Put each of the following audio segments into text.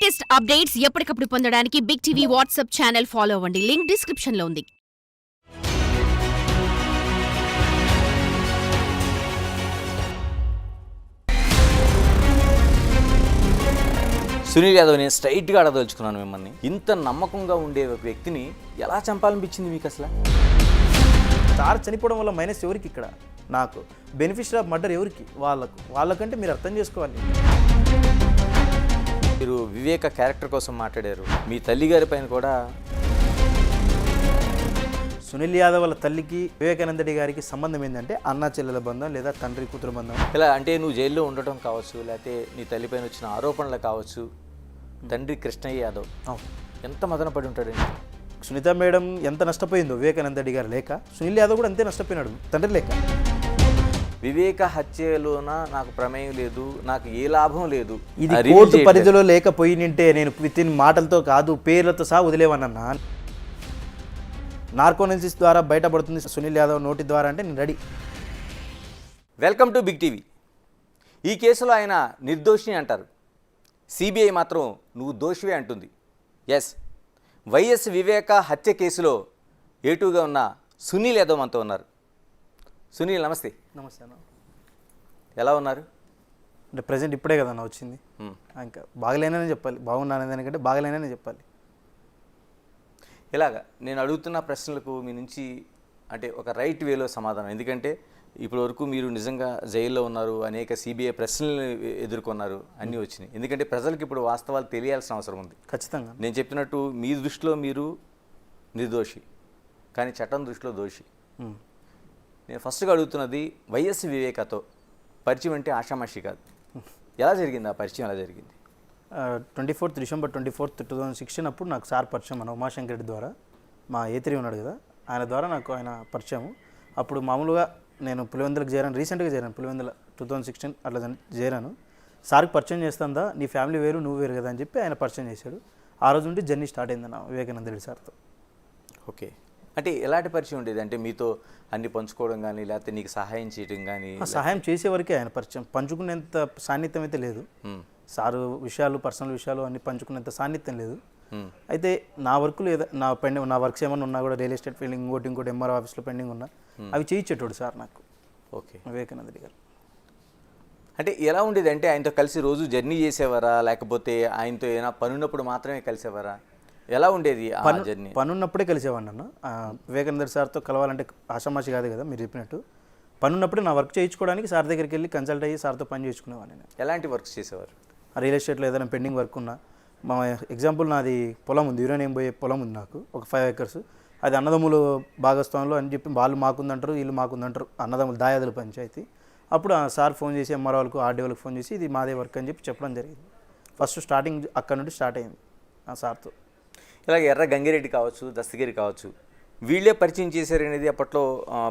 Latest updates ఎప్పటికప్పుడు పొందడానికి big TV WhatsApp channel follow అవ్వండి. లింక్ డిస్క్రిప్షన్ లో ఉంది. సునీల్ యాదవ్ని స్ట్రైట్గా అడగదలుచుకున్నాను మిమ్మల్ని. ఇంత నమ్మకంగా ఉండే ఒక వ్యక్తిని ఎలా చంపాలనిపించింది మీకు అసలు? స్టార్ చనిపోవడం వల్ల మైనస్ ఎవరికి? ఇక్కడ నాకు బెనిఫిషియరీ ఆఫ్ మర్డర్ ఎవరికి? వాళ్ళకంటే మీరు అర్థం చేసుకోవాలి. మీరు వివేక క్యారెక్టర్ కోసం మాట్లాడారు. మీ తల్లిగారి పైన కూడా సునీల్ యాదవ్ వాళ్ళ తల్లికి వివేకానంద రెడ్డి గారికి సంబంధం ఏంటంటే అన్న చెల్లెల బంధం లేదా తండ్రి కూతురు బంధం. ఇలా అంటే నువ్వు జైల్లో ఉండటం కావచ్చు, లేకపోతే నీ తల్లిపైన వచ్చిన ఆరోపణలు కావచ్చు. తండ్రి కృష్ణయ్య యాదవ్ ఎంత మదన పడి ఉంటాడండి. సునీత మేడం ఎంత నష్టపోయిందో వివేకానంద రెడ్డి గారు లేక, సునీల్ యాదవ్ కూడా అంతే నష్టపోయినాడు తండ్రి లేక. వివేక హత్యలోన నాకు ప్రమేయం లేదు, నాకు ఏ లాభం లేదు, ఇది కోర్టు పరిధిలో లేకపోయి నింటే నేను వితిన్ మాటలతో కాదు పేర్లతో సహా వదిలేవన్నా. నార్కోనలిసిస్ ద్వారా బయటపడుతుంది సునీల్ యాదవ్ నోటి ద్వారా అంటే నేను ready. Welcome to big TV. ఈ కేసులో ఆయన నిర్దోషిని అంటారు, సిబిఐ మాత్రం నువ్వు దోషివే అంటుంది. ఎస్, వైఎస్ వివేక హత్య కేసులో ఏటూగా ఉన్న సునీల్ యాదవ్ మనతో ఉన్నారు. సునీల్ నమస్తే. నమస్తే అన్న. ఎలా ఉన్నారు? అంటే ప్రజెంట్ ఇప్పుడే కదా అన్న వచ్చింది. ఇంకా బాగలేననే చెప్పాలి, బాగున్నానని దానికంటే బాగలేననే చెప్పాలి. ఇలాగా నేను అడుగుతున్న ప్రశ్నలకు మీ నుంచి అంటే ఒక రైట్ వేలో సమాధానం. ఎందుకంటే ఇప్పటి వరకు మీరు నిజంగా జైల్లో ఉన్నారు, అనేక సిబిఐ ప్రశ్నలు ఎదుర్కొన్నారు, అన్నీ వచ్చినాయి. ఎందుకంటే ప్రజలకు ఇప్పుడు వాస్తవాలు తెలియాల్సిన అవసరం ఉంది. ఖచ్చితంగా నేను చెప్పినట్టు మీ దృష్టిలో మీరు నిర్దోషి, కానీ చట్టం దృష్టిలో దోషి. నేను ఫస్ట్గా అడుగుతున్నది, వైఎస్ వివేకతో పరిచయం అంటే ఆషామాషి కాదు. ఎలా జరిగింది ఆ పరిచయం? ఎలా జరిగింది? 24 డిసెంబర్ 2016 అప్పుడు నాకు సార్ పరిచయం మన ఉమాశంకర్ రెడ్డి ద్వారా. మా ఏతిరి ఉన్నాడు కదా, ఆయన ద్వారా నాకు ఆయన పరిచయం. అప్పుడు మామూలుగా నేను పులివెందులకు చేరాను, రీసెంట్గా చేరాను పులివెందుల 2016 అట్లా చేరాను. సార్కి పరిచయం చేస్తుందా, నీ ఫ్యామిలీ వేరు నువ్వు వేరు కదా అని చెప్పి ఆయన పరిచయం చేశాడు. ఆ రోజు నుండి జర్నీ స్టార్ట్ అయిందన్న వివేకానంద రెడ్డి సార్తో. ఓకే, అంటే ఎలాంటి పరిచయం ఉండేది? అంటే మీతో అన్ని పంచుకోవడం కానీ, లేకపోతే నీకు సహాయం చేయడం కానీ? సహాయం చేసే వరకే ఆయన పరిచయం, పంచుకునేంత సాన్నిధ్యం అయితే లేదు. సారు విషయాలు, పర్సనల్ విషయాలు అన్ని పంచుకునేంత సాన్నిధ్యం లేదు. అయితే నా వర్క్ లేదా నా వర్క్స్ ఏమైనా ఉన్నా కూడా, రియల్ ఎస్టేట్ ఫీల్డింగ్ ఇంకోటి ఎంఆర్ఓ ఆఫీస్లో పెండింగ్ ఉన్నా అవి చేయించేటోడు సార్ నాకు. ఓకే, వివేకానంద రెడ్డి గారు. అంటే ఎలా ఉండేది? అంటే ఆయనతో కలిసి రోజు జర్నీ చేసేవారా, లేకపోతే ఆయనతో ఏమైనా పనున్నప్పుడు మాత్రమే కలిసేవారా? ఎలా ఉండేది ఆ జర్నీ? పనున్నప్పుడే కలిసేవాడిని అన్న. వివేకానంద సార్తో కలవాలంటే ఆషామాషి కాదు కదా మీరు చెప్పినట్టు. పనున్నప్పుడు నా వర్క్ చేయించుకోవడానికి సార్ దగ్గరికి వెళ్ళి కన్సల్ట్ అయ్యి సార్తో పని చేసుకునేవాడిని నేను. ఎలాంటి వర్క్స్ చేసేవారు? రియల్ ఎస్టేట్లో ఏదైనా పెండింగ్ వర్క్ ఉన్నా, మా ఎగ్జాంపుల్ నాది పొలం ఉంది, యూరేనియం పోయే పొలం ఉంది నాకు, ఒక 5 acres. అది అన్నదమ్ములు భాగస్వాములు అని చెప్పి వాళ్ళు మాకుందంటారు, వీళ్ళు మాకుందంటారు, అన్నదమ్ములు దాయాదుల పంచాయతీ. అప్పుడు ఆ సార్ ఫోన్ చేసి ఎంఆర్ఓ వాళ్ళకు, ఆర్డీ వాళ్ళకి ఫోన్ చేసి ఇది మాదే వర్క్ అని చెప్పి చెప్పడం జరిగింది. ఫస్ట్ స్టార్టింగ్ అక్కడ నుండి స్టార్ట్ అయింది ఆ సార్తో. ఇలాగ ఎర్ర గంగిరెడ్డి కావచ్చు, దస్తగిరి కావచ్చు, వీళ్ళే పరిచయం చేశారనేది అప్పట్లో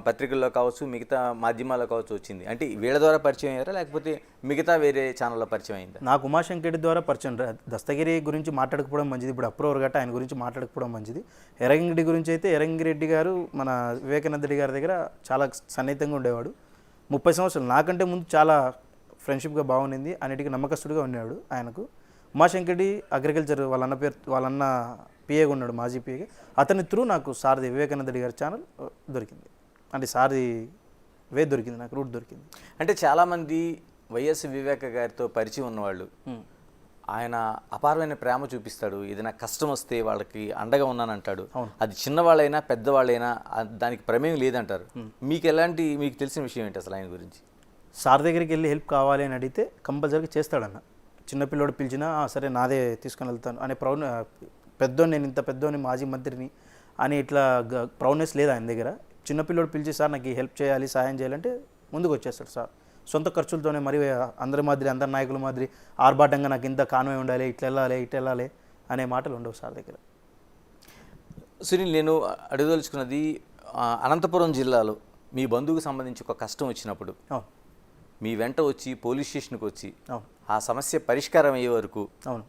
పత్రికల్లో కావచ్చు, మిగతా మాధ్యమాల్లో కావచ్చు వచ్చింది. అంటే వీళ్ళ ద్వారా పరిచయం అయ్యారా, లేకపోతే మిగతా వేరే ఛానల్లో పరిచయం అయిందా? నాకు ఉమాశంకర్ రెడ్డి ద్వారా పరిచయం. దస్తగిరి గురించి మాట్లాడకపోవడం మంచిది, ఇప్పుడు అప్రూవర్ గట్ట ఆయన గురించి మాట్లాడకపోవడం మంచిది. ఎర్రంగిరెడ్డి గురించి అయితే ఎర్రంగిరెడ్డి గారు మన వివేకానంద రెడ్డి గారి దగ్గర చాలా సన్నిహితంగా ఉండేవాడు. 30 సంవత్సరాలు నాకంటే ముందు చాలా ఫ్రెండ్షిప్గా బాగుండింది, అన్నిటికీ నమ్మకస్తుడిగా ఉండేవాడు ఆయనకు. ఉమాశంకర్ రెడ్డి అగ్రికల్చర్ వాళ్ళన్న పిఏగా ఉన్నాడు, మాజీ పిఏగా. అతని త్రూ నాకు సార్ది వివేకానంద రెడ్డి గారి ఛానల్ దొరికింది. అంటే సార్ది వే దొరికింది, నాకు రూట్ దొరికింది. అంటే చాలామంది వైఎస్ వివేక గారితో పరిచయం ఉన్నవాళ్ళు ఆయన అపారమైన ప్రేమ చూపిస్తాడు, ఏదైనా కష్టం వస్తే వాళ్ళకి అండగా ఉన్నానంటాడు. అది చిన్నవాళ్ళైనా పెద్దవాళ్ళైనా దానికి ప్రమేయం లేదంటారు. మీకు తెలిసిన విషయం ఏంటి అసలు ఆయన గురించి? సార్ దగ్గరికి వెళ్ళి హెల్ప్ కావాలి అని అడిగితే కంపల్సరీగా చేస్తాడన్న. చిన్నపిల్లోడు పిలిచినా సరే నాదే తీసుకొని వెళ్తాను అనే పెద్దోని, నేను ఇంత పెద్దోని, మాజీ మంత్రిని అని ఇట్లా ప్రౌడ్నెస్ లేదు ఆయన దగ్గర. చిన్నపిల్లోడు పిలిచి సార్ నాకు హెల్ప్ చేయాలి, సహాయం చేయాలంటే ముందుకు వచ్చేస్తాడు సార్. సొంత ఖర్చులతోనే, మరి అందరి నాయకుల మాదిరి ఆర్భాటంగా నాకు ఇంత కాన్వాయ్ ఉండాలి, ఇట్లా వెళ్ళాలి అనే మాటలు ఉండవు సార్ దగ్గర. సునీల్, నేను అడగదలుచుకున్నది, అనంతపురం జిల్లాలో మీ బంధువుకు సంబంధించి ఒక కష్టం వచ్చినప్పుడు మీ వెంట వచ్చి పోలీస్ స్టేషన్కి వచ్చి ఆ సమస్య పరిష్కారం అయ్యే వరకు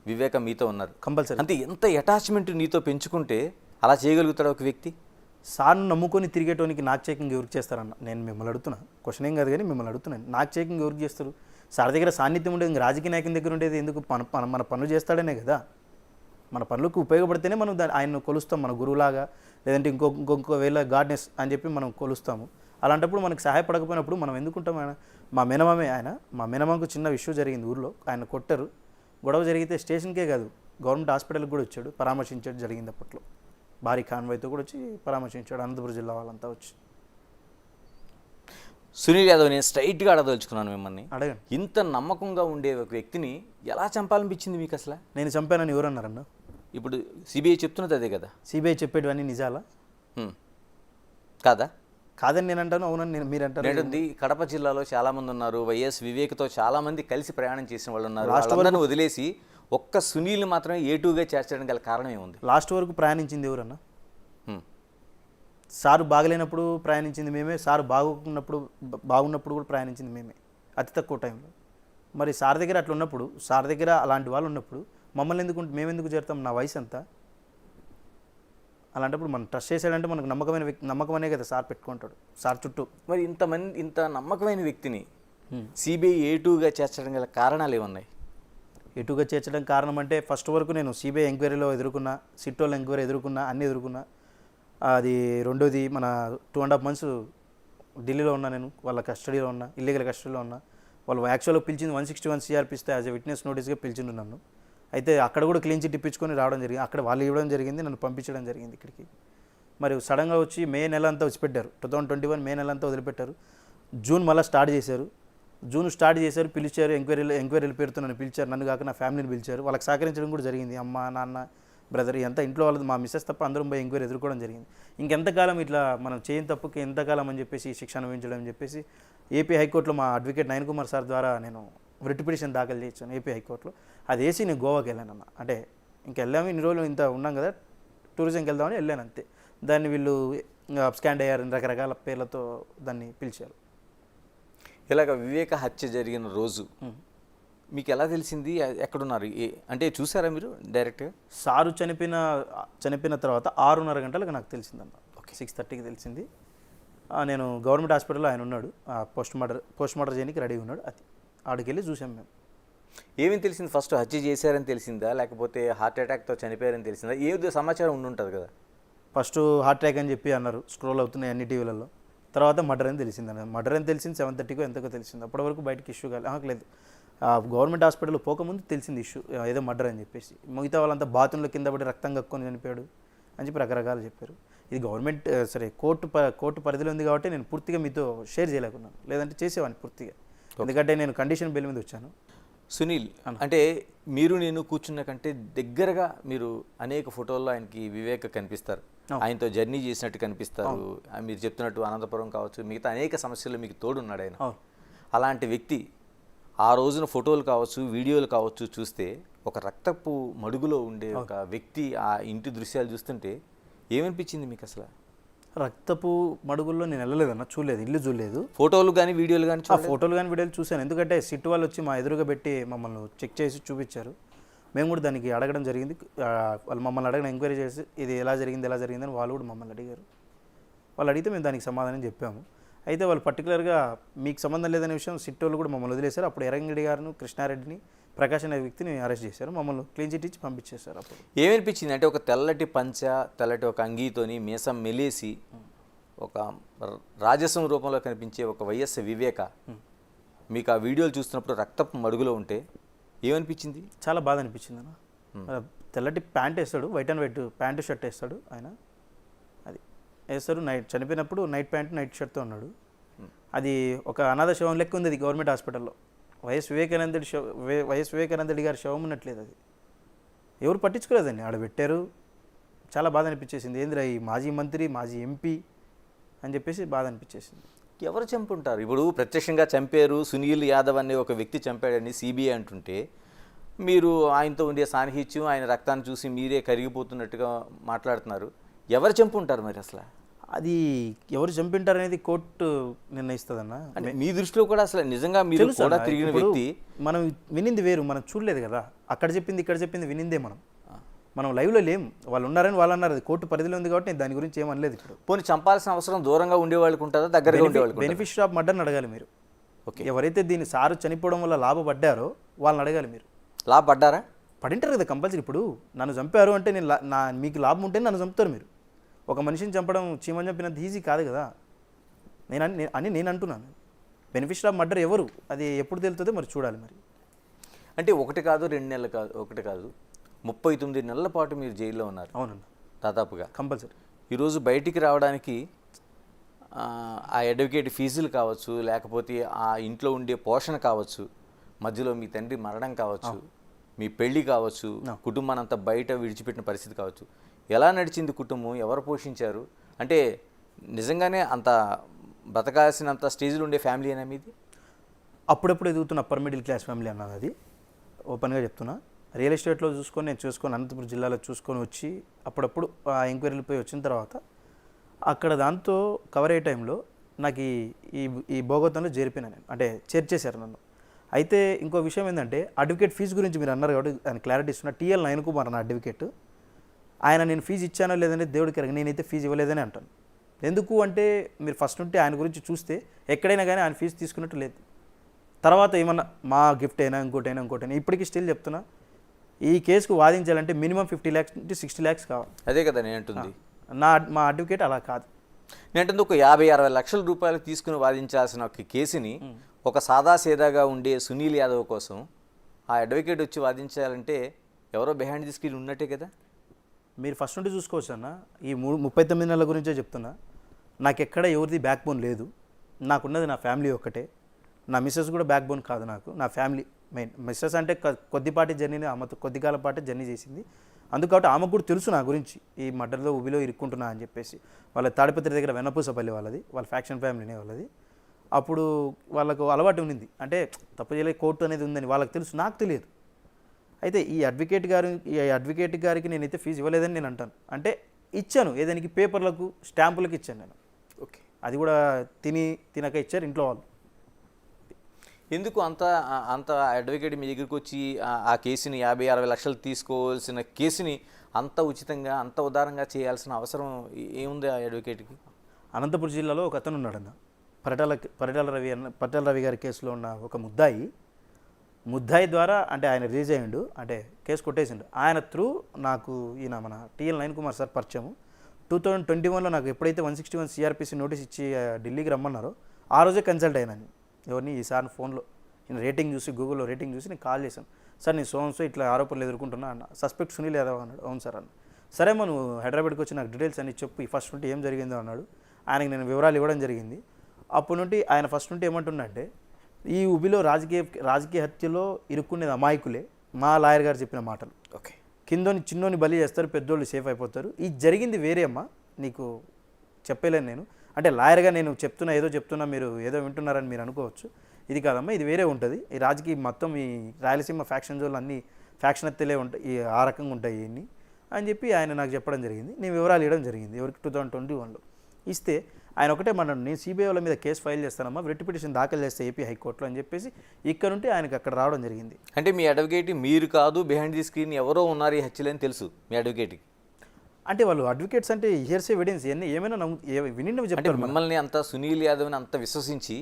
వివేక మీతో ఉన్నారు. కంపల్సరీ. అంటే ఎంత అటాచ్మెంట్ నీతో పెంచుకుంటే అలా చేయగలుగుతాడు ఒక వ్యక్తి? సార్ను నమ్ముకొని తిరిగేటోనికి నాకు చెకింగ్ ఎవరికి చేస్తారన్న? నేను మిమ్మల్ని అడుగుతున్నా, క్వశ్చన్ ఏం కాదు కానీ మిమ్మల్ని అడుగుతున్నాను. నాకు చెకింగ్ ఎవరికి చేస్తారు? సార్ దగ్గర సాన్నిధ్యం ఉండేది, రాజకీయ నాయకుని దగ్గర ఉండేది ఎందుకు? మన పనులు చేస్తాడనే కదా. మన పనులకు ఉపయోగపడితేనే మనం ఆయన్ను కొలుస్తాం మన గురువులాగా, లేదంటే ఇంకొక వేళ గాడ్నెస్ అని చెప్పి మనం కొలుస్తాము. అలాంటప్పుడు మనకు సహాయపడకపోయినప్పుడు మనం ఎందుకుంటాం? ఆయన మా మినమమే, మా మినమంకు చిన్న ఇష్యూ జరిగింది ఊర్లో, ఆయన కొట్టారు, గొడవ జరిగితే స్టేషన్కే కాదు గవర్నమెంట్ హాస్పిటల్కి కూడా వచ్చాడు, పరామర్శించాడు, జరిగింది అప్పట్లో భారీ కాన్వాయ్తో కూడా వచ్చి పరామర్శించాడు, అనంతపురం జిల్లా వాళ్ళంతా వచ్చి. సునీల్ యాదవ్, నేను స్ట్రైట్గా అడగదలుచుకున్నాను మిమ్మల్ని, అడగండి. ఇంత నమ్మకంగా ఉండే ఒక వ్యక్తిని ఎలా చంపాలనిపించింది మీకు అసలు? నేను చంపానని ఎవరన్నారన్న? ఇప్పుడు సిబిఐ చెప్తున్నది అదే కదా. సిబిఐ చెప్పేటివన్నీ నిజాలా కాదా? కాదని నేను అంటాను, అవునని మీరు అంటారు. నేడుంది కడప జిల్లాలో చాలామంది ఉన్నారు, వైఎస్ వివేక్తో చాలామంది కలిసి ప్రయాణం చేసిన వాళ్ళు ఉన్నారు. వాళ్ళందరినీ వదిలేసి ఒక్క సునీల్ని మాత్రమే A2గా చేర్చడానికి గల కారణం ఏముంది? లాస్ట్ వరకు ప్రయాణించింది ఎవరన్నా? సారు బాగలేనప్పుడు ప్రయాణించింది మేమే, సారు బాగున్నప్పుడు కూడా ప్రయాణించింది మేమే, అతి తక్కువ టైంలో. మరి సార్ దగ్గర అట్లా ఉన్నప్పుడు, సార్ దగ్గర అలాంటి వాళ్ళు ఉన్నప్పుడు మమ్మల్ని మేము ఎందుకు చేరుతాం? నా వయసు అంతా. అలాంటప్పుడు మనం ట్రస్ట్ చేశాడంటే మనకు నమ్మకమనే కదా సార్ పెట్టుకుంటాడు సార్ చుట్టూ. మరి ఇంత నమ్మకమైన వ్యక్తిని సిబిఐ A2గా చేర్చడం గల కారణాలు ఏమున్నాయి? A2గా చేర్చడం కారణం అంటే ఫస్ట్ వరకు నేను సిబిఐ ఎంక్వైరీలో ఎదుర్కొన్నా, సిట్టోళ్ళ ఎంక్వైరీ ఎదుర్కొన్నా, అన్నీ ఎదుర్కొన్నా. అది రెండోది, మన 2.5 months ఢిల్లీలో ఉన్నా, నేను వాళ్ళ కస్టడీలో ఉన్నా, ఇల్లీగల్ కస్టడీలో ఉన్నా. వాళ్ళు యాక్చువల్గా పిలిచింది 161 CRP ఇస్తే యాజ్ ఎ విట్నెస్ నోటీస్గా పిలిచిండు నన్ను. అయితే అక్కడ కూడా క్లీన్ చిట్ ఇప్పించుకొని రావడం జరిగింది, అక్కడ వాళ్ళు ఇవ్వడం జరిగింది, నన్ను పంపించడం జరిగింది ఇక్కడికి. మరి సడన్గా వచ్చి మే నెల అంతా వచ్చిపెట్టారు, 2021 మే నెల అంతా వదిలిపెట్టారు. జూన్ మళ్ళీ స్టార్ట్ చేశారు, పిలిచారు, ఎంక్వైరీల పేరుతో నన్ను పిలిచారు, నన్ను కాక నా ఫ్యామిలీని పిలిచారు. వాళ్ళకి సహకరించడం కూడా జరిగింది, అమ్మ, నాన్న, బ్రదర్, ఎంత ఇంట్లో వాళ్ళది, మా మిస్సెస్ తప్ప అందరం పోయి ఎంక్వైరీ ఎదుర్కోవడం జరిగింది. ఇంకెంతకాలం ఇట్లా మనం చేయని తప్పుకి ఎంతకాలం అని చెప్పేసి శిక్ష అనుభవించడం అని చెప్పేసి ఏపీ హైకోర్టులో మా అడ్వకేట్ నయన్ కుమార్ సార్ ద్వారా నేను రిట్ పిటిషన్ దాఖలు చేయించాను ఏపీ హైకోర్టులో. అది వేసి నేను గోవాకి వెళ్ళానన్న. అంటే వెళ్ళాము, ఇన్ని రోజులు ఇంత ఉన్నాం కదా, టూరిజంకి వెళ్దామని వెళ్ళాను అంతే. దాన్ని వీళ్ళు స్కాండ్ అయ్యారు, రకరకాల పేర్లతో దాన్ని పిలిచారు. ఇలాగ వివేక హత్య జరిగిన రోజు మీకు ఎలా తెలిసింది? ఎక్కడున్నారు? అంటే చూసారా మీరు డైరెక్ట్గా? సారు చనిపోయిన తర్వాత 6:30 గంటలకు నాకు తెలిసిందన్న. 6:30కి తెలిసింది. నేను గవర్నమెంట్ హాస్పిటల్లో ఆయన ఉన్నాడు, పోస్ట్ మార్టం చేయడానికి రెడీ ఉన్నాడు. అది ఆడికి వెళ్ళి చూసాం మేము. ఏమేమి తెలిసింది? ఫస్ట్ హత్య చేశారని తెలిసిందా, లేకపోతే హార్ట్ అటాక్తో చనిపోయారని తెలిసిందా? ఏదో సమాచారం ఉండుంటుంది కదా. ఫస్ట్ హార్ట్ అటాక్ అని చెప్పి అన్నారు, స్క్రోల్ అవుతున్నాయి అన్ని టీవీలలో. తర్వాత మర్డర్ అని తెలిసింది. మర్డర్ అని తెలిసింది 7:30కో ఎంతకో తెలిసింది. అప్పటి వరకు బయటకి ఇష్యూ లేదు. గవర్నమెంట్ హాస్పిటల్లో పోకముందు తెలిసింది ఇష్యూ, ఏదో మర్డర్ అని చెప్పేసి. మిగతా వాళ్ళంతా బాత్రూంలో కింద పడి రక్తం కక్కుని చనిపోయాడు అని చెప్పి రకరకాలు చెప్పారు. ఇది గవర్నమెంట్ కోర్టు పరిధిలో ఉంది కాబట్టి నేను పూర్తిగా మీతో షేర్ చేయలేకున్నాను, లేదంటే చేసేవాడిని పూర్తిగా, ఎందుకంటే నేను కండిషన్ బెయిల్ మీద వచ్చాను. సునీల్, అంటే మీరు నేను కూర్చున్న కంటే దగ్గరగా మీరు అనేక ఫోటోల్లో ఆయనకి వివేక్ కనిపిస్తారు, ఆయనతో జర్నీ చేసినట్టు కనిపిస్తారు. మీరు చెప్తున్నట్టు అనంతపురం కావచ్చు, మిగతా అనేక సమస్యలు మీకు తోడున్నాడు ఆయన. అలాంటి వ్యక్తి ఆ రోజున ఫోటోలు కావచ్చు, వీడియోలు కావచ్చు చూస్తే ఒక రక్తపు మడుగులో ఉండే ఒక వ్యక్తి ఆ ఇంటి దృశ్యాలు చూస్తుంటే ఏమనిపించింది మీకు అసలు? రక్తపు మడుగుల్లో నేను వెళ్ళలేదన్న, చూడలేదు, ఇల్లు చూడలేదు. ఫోటోలు కానీ వీడియోలు కానీ వీడియోలు చూశాను. ఎందుకంటే సిట్ వాళ్ళు వచ్చి మా ఎదురుగా పెట్టి మమ్మల్ని చెక్ చేసి చూపించారు. మేము కూడా దానికి అడగడం జరిగింది. వాళ్ళు మమ్మల్ని అడగడం ఎంక్వైరీ చేసి ఇది ఎలా జరిగింది అని వాళ్ళు కూడా మమ్మల్ని అడిగారు. వాళ్ళు అడిగితే మేము దానికి సమాధానం చెప్పాము. అయితే వాళ్ళు పర్టికులర్గా మీకు సంబంధం లేదనే విషయం సిట్ వాళ్ళు కూడా మమ్మల్ని వదిలేశారు. అప్పుడు ఎర్రంగిరెడ్డి గారిని, కృష్ణారెడ్డిని, ప్రకాష్ అనే వ్యక్తిని అరెస్ట్ చేశారు. మమ్మల్ని క్లీన్ చిట్ ఇచ్చి పంపించేశారు. అప్పుడు ఏమనిపించింది అంటే ఒక తెల్లటి పంచ, తెల్లటి ఒక అంగీతోని మీసం మెలేసి ఒక రాజసం రూపంలో కనిపించే ఒక వైఎస్ వివేక మీకు ఆ వీడియోలు చూస్తున్నప్పుడు రక్తపు మడుగులో ఉంటే ఏమనిపించింది? చాలా బాధ అనిపించింది అన్న. తెల్లటి ప్యాంట్ వేస్తాడు, white and white pant shirt వేస్తాడు ఆయన, అది వేస్తాడు. చనిపోయినప్పుడు నైట్ ప్యాంటు నైట్ షర్ట్తో ఉన్నాడు. అది ఒక అనాథ శవం లెక్క ఉంది. అది గవర్నమెంట్ హాస్పిటల్లో వైఎస్ వివేకానందరెడ్డి గారి శవం ఉన్నట్లేదు. అది ఎవరు పట్టించుకోలేదండి, ఆడ పెట్టారు. చాలా బాధ అనిపించేసింది. ఏందిరా ఈ మాజీ మంత్రి, మాజీ ఎంపీ అని చెప్పేసి బాధ అనిపించేసింది. ఎవరు చంపుంటారు? ఇప్పుడు ప్రత్యక్షంగా చంపారు, సునీల్ యాదవ్ అనే ఒక వ్యక్తి చంపాడని సిబిఐ అంటుంటే మీరు ఆయనతో ఉండే సాన్నిహిత్యం, ఆయన రక్తాన్ని చూసి మీరే కరిగిపోతున్నట్టుగా మాట్లాడుతున్నారు. ఎవరు చంపుంటారు మరి అసలు? అది ఎవరు చంపింటారు అనేది కోర్టు నిర్ణయిస్తుందన్న. అంటే మీ దృష్టిలో కూడా అసలు నిజంగా మీరు కూడా తిరిగిన వ్యక్తి, మనం వినింది వేరు, మనం చూడలేదు కదా. అక్కడ చెప్పింది ఇక్కడ చెప్పింది వినిందే. మనం లైవ్లో లేం. వాళ్ళు ఉన్నారని వాళ్ళు అన్నారు, అది కోర్టు పరిధిలో ఉంది కాబట్టి నేను దాని గురించి ఏమనలేదు. ఇప్పుడు పోనీ చంపాల్సిన అవసరం దూరంగా ఉండేవాళ్ళకి ఉంటుందా, దగ్గరగా ఉండేవాళ్ళకి? బెనిఫిషియరీ ఆఫ్ మర్డర్ని అడగాలి మీరు. ఓకే, ఎవరైతే దీన్ని సారు చనిపోవడం వల్ల లాభపడ్డారో వాళ్ళని అడగాలి మీరు. లాభపడ్డారా? పడింటారు కదా కంపల్సరీ. ఇప్పుడు నన్ను చంపారు అంటే నేను మీకు లాభం ఉంటే నన్ను చంపుతారు మీరు. ఒక మనిషిని చంపడం చీమని చంపినంత ఈజీ కాదు కదా నేను అంటున్నాను. బెనిఫిషియరీ ఆఫ్ మర్డర్ ఎవరు, అది ఎప్పుడు తెలుస్తుందో మరి చూడాలి. మరి అంటే 1 కాదు 2 నెలలు కాదు 1 కాదు 39 నెలల పాటు మీరు జైల్లో ఉన్నారు. అవునన్నా, దాదాపుగా. కంపల్సరీ. ఈరోజు బయటికి రావడానికి ఆ అడ్వకేట్ ఫీజులు కావచ్చు, లేకపోతే ఆ ఇంట్లో ఉండే పోషణ కావచ్చు, మధ్యలో మీ తండ్రి మరణం కావచ్చు, మీ పెళ్ళి కావచ్చు, కుటుంబాన్ని అంతా బయట విడిచిపెట్టిన పరిస్థితి కావచ్చు. ఎలా నడిచింది కుటుంబం, ఎవరు పోషించారు? అంటే నిజంగానే అంత బతకాల్సినంత స్టేజ్లో ఉండే ఫ్యామిలీ అయినా మీది? అప్పుడప్పుడు ఎదుగుతున్న అప్పర్ మిడిల్ క్లాస్ ఫ్యామిలీ అన్నది. అది ఓపెన్గా చెప్తున్నా. రియల్ ఎస్టేట్లో నేను చూసుకొని అనంతపురం జిల్లాలో చూసుకొని వచ్చి అప్పుడప్పుడు ఆ ఎంక్వైరీలు పోయి వచ్చిన తర్వాత అక్కడ దాంతో కవర్ అయ్యే టైంలో నాకు ఈ భోగోతంలో చేరిపోయినా నేను, అంటే చేర్చేశారు నన్ను. అయితే ఇంకో విషయం ఏంటంటే అడ్వకేట్ ఫీజు గురించి మీరు అన్నారు కాబట్టి ఆయన క్లారిటీ ఇస్తున్నా. TL నయన్ కుమార్ అన్న అడ్వకేట్, ఆయన నేను ఫీజు ఇచ్చానో లేదంటే దేవుడికి ఎరగ, నేనైతే ఫీజు ఇవ్వలేదని అంటాను. ఎందుకు అంటే మీరు ఫస్ట్ ఉంటే ఆయన గురించి చూస్తే ఎక్కడైనా కానీ ఆయన ఫీజు తీసుకున్నట్టు లేదు. తర్వాత ఏమన్నా మా గిఫ్ట్ అయినా ఇంకోటైనా ఇప్పటికీ స్టిల్ చెప్తున్నా, ఈ కేసుకు వాదించాలంటే మినిమం 50 lakhs to 60 lakhs కావాలి. అదే కదా నేను అంటుంది. మా అడ్వకేట్ అలా కాదు. నేను అంటుంది ఒక 50-60 లక్షల రూపాయలు తీసుకుని వాదించాల్సిన ఒక కేసుని ఒక సాదాసీదాగా ఉండే సునీల్ యాదవ్ కోసం ఆ అడ్వకేట్ వచ్చి వాదించాలంటే ఎవరో బిహైండ్ ది స్క్రీన్ ఉన్నట్టే కదా. మీరు ఫస్ట్ నుండి చూసుకోవచ్చు అన్న. ఈ 39 నెలల గురించే చెప్తున్నా. నాకు ఎక్కడ ఎవరిది బ్యాక్ బోన్ లేదు. నాకున్నది నా ఫ్యామిలీ ఒక్కటే. నా మిస్సెస్ కూడా బ్యాక్ బోన్ కాదు నాకు, నా ఫ్యామిలీ మెయిన్. మిస్సెస్ అంటే కొద్దిపాటి జర్నీని, ఆమెతో కొద్ది కాలం పాటే జర్నీ చేసింది. అందుకబట్టి ఆమెకు కూడా తెలుసు నా గురించి, ఈ మర్డర్లో ఉబిలో ఇరుక్కుంటున్నా అని చెప్పేసి. వాళ్ళ తాడిపత్రి దగ్గర వెన్నపూసపల్లి వాళ్ళది, వాళ్ళ ఫ్యాక్షన్ ఫ్యామిలీనే వాళ్ళది. అప్పుడు వాళ్ళకు అలవాటు ఉన్నింది, అంటే తప్పు చేయలేదు కోర్టు అనేది ఉందని వాళ్ళకి తెలుసు, నాకు తెలియదు. అయితే ఈ అడ్వకేట్ గారికి నేనైతే ఫీజు ఇవ్వలేదని నేను అంటాను. అంటే ఇచ్చాను, ఏదానికి పేపర్లకు స్టాంపులకు ఇచ్చాను నేను. ఓకే, అది కూడా తినక ఇచ్చారు ఇంట్లో వాళ్ళు. ఎందుకు అంత అడ్వకేట్ మీ దగ్గరికి వచ్చి ఆ కేసుని 50-60 లక్షలు తీసుకోవాల్సిన కేసుని అంత ఉచితంగా అంత ఉదారంగా చేయాల్సిన అవసరం ఏముంది ఆ అడ్వకేట్కి? అనంతపురం జిల్లాలో ఒక అతను ఉన్నాడన్న, పరిటాల రవి గారి కేసులో ఉన్న ఒక ముద్దాయి ద్వారా, అంటే ఆయన రిలీజ్ అయ్యిండు, అంటే కేసు కొట్టేసిండు. ఆయన త్రూ నాకు ఈయన మన TL నయన్ కుమార్ సార్ పరిచయం. 2021లో నాకు ఎప్పుడైతే 161 CRPC నోటీస్ ఇచ్చి ఢిల్లీకి రమ్మన్నారో ఆ రోజే కన్సల్ట్ అయినాను. ఎవరిని ఈసారి ఫోన్లో నేను రేటింగ్ చూసి, గూగుల్లో రేటింగ్ చూసి నేను కాల్ చేశాను. సార్ నేను సో ఇట్లా ఆరోపణలు ఎదుర్కొంటున్నా అన్న. సస్పెక్ట్ సునీల్ యాదవ్ అన్నాడు. అవును సార్ అన్న. సరే అమ్మ నువ్వు హైదరాబాద్కి వచ్చి నాకు డీటెయిల్స్ అన్ని చెప్పు, ఫస్ట్ నుండి ఏం జరిగిందో అన్నాడు. ఆయనకి నేను వివరాలు ఇవ్వడం జరిగింది. అప్పటి నుండి ఆయన ఫస్ట్ నుండి ఏమంటున్నాడంటే, ఈ ఉబిలో రాజకీయ హత్యలో ఇరుక్కునేది అమాయకులే, మా లాయర్ గారు చెప్పిన మాటలు. ఓకే, కిందోని చిన్నోని బలి చేస్తారు, పెద్దోళ్ళు సేఫ్ అయిపోతారు. ఇది జరిగింది వేరే అమ్మ, నీకు చెప్పలేను నేను. అంటే లాయర్గా నేను ఏదో చెప్తున్నా, మీరు ఏదో వింటున్నారని మీరు అనుకోవచ్చు. ఇది కాదమ్మా, ఇది వేరే ఉంటుంది. ఈ రాజకీయ మొత్తం ఈ రాయలసీమ ఫ్యాక్షన్ జోన్లు అన్ని ఫ్యాక్షన్ హత్యలే ఉంటాయి, ఆ రకంగా ఉంటాయి ఇవన్నీ అని చెప్పి ఆయన నాకు చెప్పడం జరిగింది. నేను వివరాలు ఇవ్వడం జరిగింది. ఎవరికి 2021లో ఇస్తే ఆయన ఒకటే మన్నాడు, నేను CBI వాళ్ళ మీద కేసు ఫైల్ చేస్తానమ్మా, రిట్ పిటిషన్ దాఖలు చేస్తే AP హైకోర్టులో అని చెప్పేసి ఇక్కడ నుండి ఆయనకు అక్కడ రావడం జరిగింది. అంటే మీ అడ్వకేట్ మీరు కాదు, బిహైండ్ ది స్క్రీన్ ఎవరో ఉన్నారు ఈ హత్యలని తెలుసు మీ అడ్వకేట్కి? అంటే వాళ్ళు అడ్వకేట్స్ అంటే హియర్స్ ఎవిడెన్స్ ఇవన్నీ ఏమైనా వినిండవి చెప్తారు. మిమ్మల్ని అంత సునీల్ యాదవ్ని అంత విశ్వసించి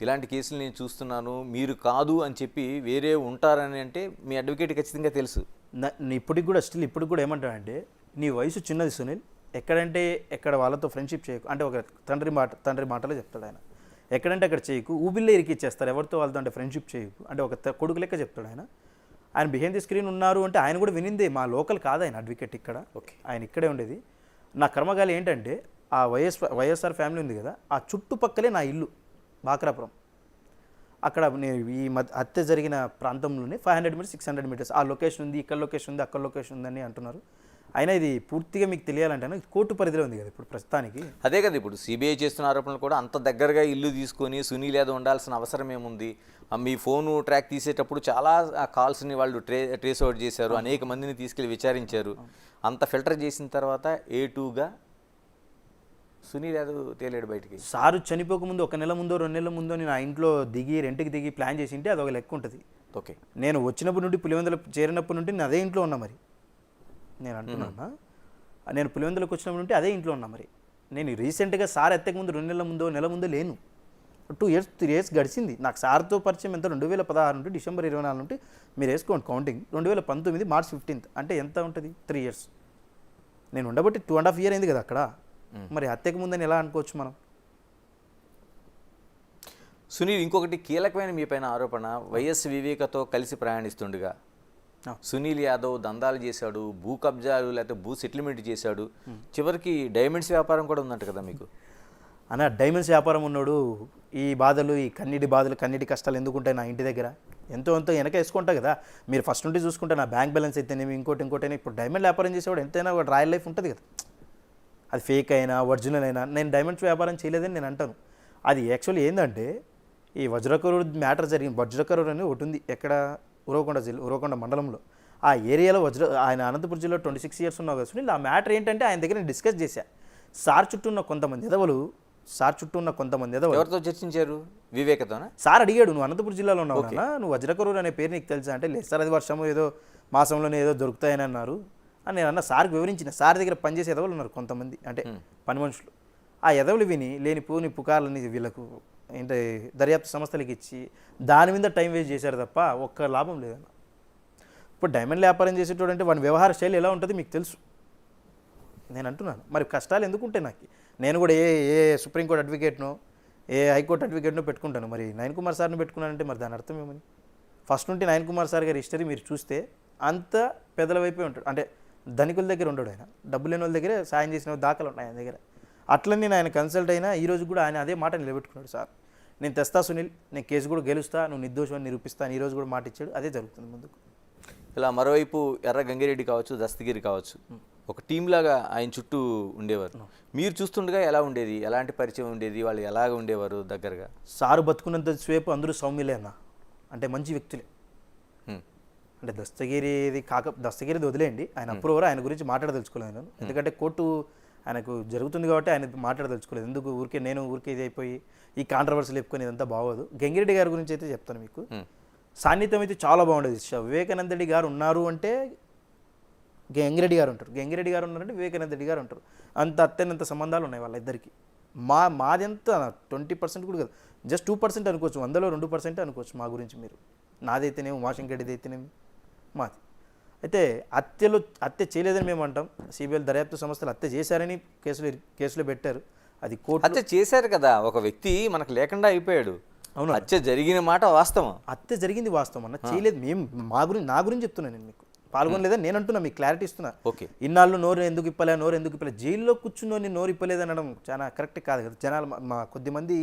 ఇలాంటి కేసులు నేను చూస్తున్నాను, మీరు కాదు అని చెప్పి వేరే ఉంటారని అంటే మీ అడ్వకేట్ ఖచ్చితంగా తెలుసు. ఇప్పటికి కూడా ఏమంటాడంటే, నీ వయసు చిన్నది సునీల్, ఎక్కడ వాళ్ళతో ఫ్రెండ్షిప్ చేయకు, అంటే ఒక తండ్రి మాటలో చెప్తాడు ఆయన. ఎక్కడంటే అక్కడ చేయకు, ఊబిల్లే ఇరికిచ్చేస్తారు, ఎవరితో వాళ్ళతో అంటే ఫ్రెండ్షిప్ చేయకు, అంటే ఒక కొడుకు లెక్క చెప్తాడు ఆయన. ఆయన బిహైండ్ ది స్క్రీన్ ఉన్నారు అంటే ఆయన కూడా వినిందే, మా లోకల్ కాదు ఆయన అడ్వకేట్ ఇక్కడ. ఓకే, ఆయన ఇక్కడే ఉండేది. నా కర్మగాలి ఏంటంటే, ఆ వైఎస్ఆర్ ఫ్యామిలీ ఉంది కదా, ఆ చుట్టుపక్కలే నా ఇల్లు బాక్రాపురం. అక్కడ నేను ఈ హత్య జరిగిన ప్రాంతంలోనే 500 meters 600 meters ఆ లొకేషన్ ఉంది, ఇక్కడ లొకేషన్ ఉంది, అక్కడ లొకేషన్ ఉందని అంటున్నారు. అయినా ఇది పూర్తిగా మీకు తెలియాలంటే కోర్టు పరిధిలో ఉంది కదా ఇప్పుడు ప్రస్తుతానికి. అదే కదా, ఇప్పుడు CBI చేస్తున్న ఆరోపణలు కూడా అంత దగ్గరగా ఇల్లు తీసుకొని సునీల్ యాదవ్ ఉండాల్సిన అవసరం ఏముంది? మీ ఫోను ట్రాక్ తీసేటప్పుడు చాలా కాల్స్ని వాళ్ళు ట్రేస్ అవుట్ చేశారు, అనేక మందిని తీసుకెళ్ళి విచారించారు. అంత ఫిల్టర్ చేసిన తర్వాత A2గా సునీల్ యాదవ్ తేలేడు బయటికి. సారు చనిపోకముందు 1 నెల ముందో 2 నెలల ముందో నేను ఆ ఇంట్లో రెంట్కి దిగి ప్లాన్ చేసి ఉంటే అదొక లెక్క ఉంటుంది. ఓకే, నేను వచ్చినప్పటి నుండి పులివెందులు చేరినప్పటి నుండి నేను అదే ఇంట్లో ఉన్నా. మరి నేను అంటున్నా, నేను పులివెందులకు వచ్చినప్పటి నుండి అదే ఇంట్లో ఉన్నా. మరి నేను రీసెంట్గా సార్ ఎత్తక ముందు 2 నెలల ముందో నెల ముందో లేను. 2 years 3 years గడిచింది. నాకు సార్తో పరిచయం ఎంత 2016 నుండి డిసెంబర్ 24 నుండి మీరు వేసుకోండి కౌంటింగ్. 2019 మార్చ్ 15 అంటే ఎంత ఉంటుంది? 3 years. నేను ఉండబట్టి 2.5 year అయింది కదా అక్కడ. మరి హత్యకు ముందని ఎలా అనుకోవచ్చు మనం? సునీల్, ఇంకొకటి కీలకమైన మీ పైన ఆరోపణ, వైఎస్ వివేకతో కలిసి ప్రయాణిస్తుండగా సునీల్ యాదవ్ దందాలు చేశాడు, భూ కబ్జాలు లేకపోతే భూ సెటిల్మెంట్ చేశాడు, చివరికి డైమండ్స్ వ్యాపారం కూడా ఉందంట కదా మీకు. అన్న డైమండ్స్ వ్యాపారం ఉన్నాడు, ఈ బాధలు, ఈ కన్నీటి బాధలు, కన్నీటి కష్టాలు ఎందుకుంటాయి నా ఇంటి దగ్గర? ఎంతో వెనక వేసుకుంటా కదా. మీరు ఫస్ట్ నుండి చూసుకుంటే నా బ్యాంక్ బ్యాలెన్స్ అయితేనేమి ఇంకోటైనా ఇప్పుడు డైమండ్ వ్యాపారం చేసేవాడు ఎంతైనా ఒక రాయల్ లైఫ్ ఉంటుంది కదా. అది ఫేక్ అయినా ఒరిజినల్ అయినా నేను డైమండ్స్ వ్యాపారం చేయలేదని నేను అంటాను. అది యాక్చువల్లీ ఏంటంటే ఈ వజ్రకరూరు మ్యాటర్ జరిగింది. వజ్రకరూరు అని ఒకటి ఉంది ఎక్కడ, ఉరవకొండ మండలంలో. ఆ ఏరియాలో ఆయన అనంతపురం జిల్లాలో 26 years ఉన్నావు కదా సునీల్. ఆ మ్యాటర్ ఏంటంటే ఆయన దగ్గర నేను డిస్కస్ చేశా. సార్ చుట్టూ ఉన్న కొంతమంది ఎదవలు ఎవరితో చర్చించారు? వివేకతోనా? సార్ అడిగాడు, నువ్వు అనంతపురం జిల్లాలో ఉన్నావు అన్న, నువ్వు వజ్రకరూరు అనే పేరు నీకు తెలుసా అంటే, లేదు సార్ అది వర్షము ఏదో మాసంలోనే ఏదో దొరుకుతాయని అన్నారు అని నేను అన్న. సార్కి వివరించిన. సార్ దగ్గర పనిచేసే ఎదవలు ఉన్నారు కొంతమంది, అంటే పని మనుషులు. ఆ ఎదవలు విని లేని పూని పుకార్లని వీళ్ళకు ఏంటి దర్యాప్తు సంస్థలకి ఇచ్చి దాని మీద టైం వేస్ట్ చేశారు తప్ప ఒక్క లాభం లేదన్న. ఇప్పుడు డైమండ్ వ్యాపారం చేసేటోడు అంటే వాడి వ్యవహార శైలి ఎలా ఉంటుంది మీకు తెలుసు. నేను అంటున్నాను మరి కష్టాలు ఎందుకుంటే నాకు. నేను కూడా ఏ సుప్రీంకోర్టు అడ్వకేట్నో ఏ హైకోర్టు అడ్వకేట్నో పెట్టుకుంటాను. మరి నయన్ కుమార్ సార్ని పెట్టుకున్నానంటే మరి దాని అర్థం ఏమని? ఫస్ట్ నుండి నయన్ కుమార్ సార్ గారి హిస్టరీ మీరు చూస్తే అంత పెద్దల వైపే ఉంటాడు. అంటే ధనికుల దగ్గర ఉండడు ఆయన, డబ్బు లేని వాళ్ళ దగ్గరే సాయం చేసిన దాఖలు ఉన్నాయి ఆయన దగ్గర. అట్లనే నేను ఆయన కన్సల్ట్ అయినా ఈరోజు కూడా ఆయన అదే మాట నిలబెట్టుకున్నాడు. సార్ నేను తెస్తా సునీల్, నేను కేసు కూడా గెలుస్తా, నువ్వు నిర్దోషం నిరూపిస్తాను ఈరోజు కూడా మాట ఇచ్చాడు. అదే జరుగుతుంది ముందుకు. ఇలా మరోవైపు ఎర్ర గంగిరెడ్డి కావచ్చు, దస్తగిరి కావచ్చు, ఒక టీం లాగా ఆయన చుట్టూ ఉండేవారు. మీరు చూస్తుండగా ఎలా ఉండేది? ఎలాంటి పరిచయం ఉండేది? వాళ్ళు ఎలాగ ఉండేవారు దగ్గరగా? సారు బతుకున్నంత సేపు అందరూ సౌమ్యులే అన్న, అంటే మంచి వ్యక్తులే. అంటే దస్తగిరిది వదిలేయండి, ఆయన అప్రూవర్, ఆయన గురించి మాట్లాడదలుచుకోలేదు నేను. ఎందుకంటే కోర్టు ఆయనకు జరుగుతుంది కాబట్టి ఆయన మాట్లాడదలుచుకోలేదు. ఎందుకు ఊరికే ఇది అయిపోయి ఈ కాంట్రవర్సీలు చెప్పుకొని ఇదంతా బాగోదు. గంగిరెడ్డి గారి గురించి అయితే చెప్తాను మీకు. సాన్నిధ్యం అయితే చాలా బాగుండేది. వివేకానంద రెడ్డి గారు ఉన్నారు అంటే గంగిరెడ్డి గారు ఉంటారు, గంగిరెడ్డి గారు ఉన్నారంటే వివేకానంద రెడ్డి గారు ఉంటారు. అంత అత్యంత సంబంధాలు ఉన్నాయి వాళ్ళిద్దరికి. మాదెంత 20% కూడా కాదు, జస్ట్ 2% అనుకోవచ్చు, 100లో 2% అనుకోవచ్చు మా గురించి మీరు. నాదైతేనేమి, ఉమాశంకరెడ్డిది అయితేనేమి మాది. అయితే హత్య చేయలేదని మేము అంటాం. సిబిఐ దర్యాప్తు సంస్థలు హత్య చేశారని కేసులో పెట్టారు. అది కోర్టు హత్య చేశారు కదా, ఒక వ్యక్తి మనకు లేకుండా అయిపోయాడు. అవును, హత్య జరిగిన మాట వాస్తవం. హత్య జరిగింది వాస్తవం అన్న, చేయలేదు. మేము నా గురించి చెప్తున్నాను, నేను మీకు పాల్గొనలేదని నేను అంటున్నా, మీకు క్లారిటీ ఇస్తున్నా. ఓకే, ఇన్నాళ్ళు నోరు ఎందుకు ఇప్పలే, జైల్లో కూర్చుని నోరు ఇప్పలేదు అనడం చాలా కరెక్ట్ కాదు కదా. జనాలు మా కొద్దిమంది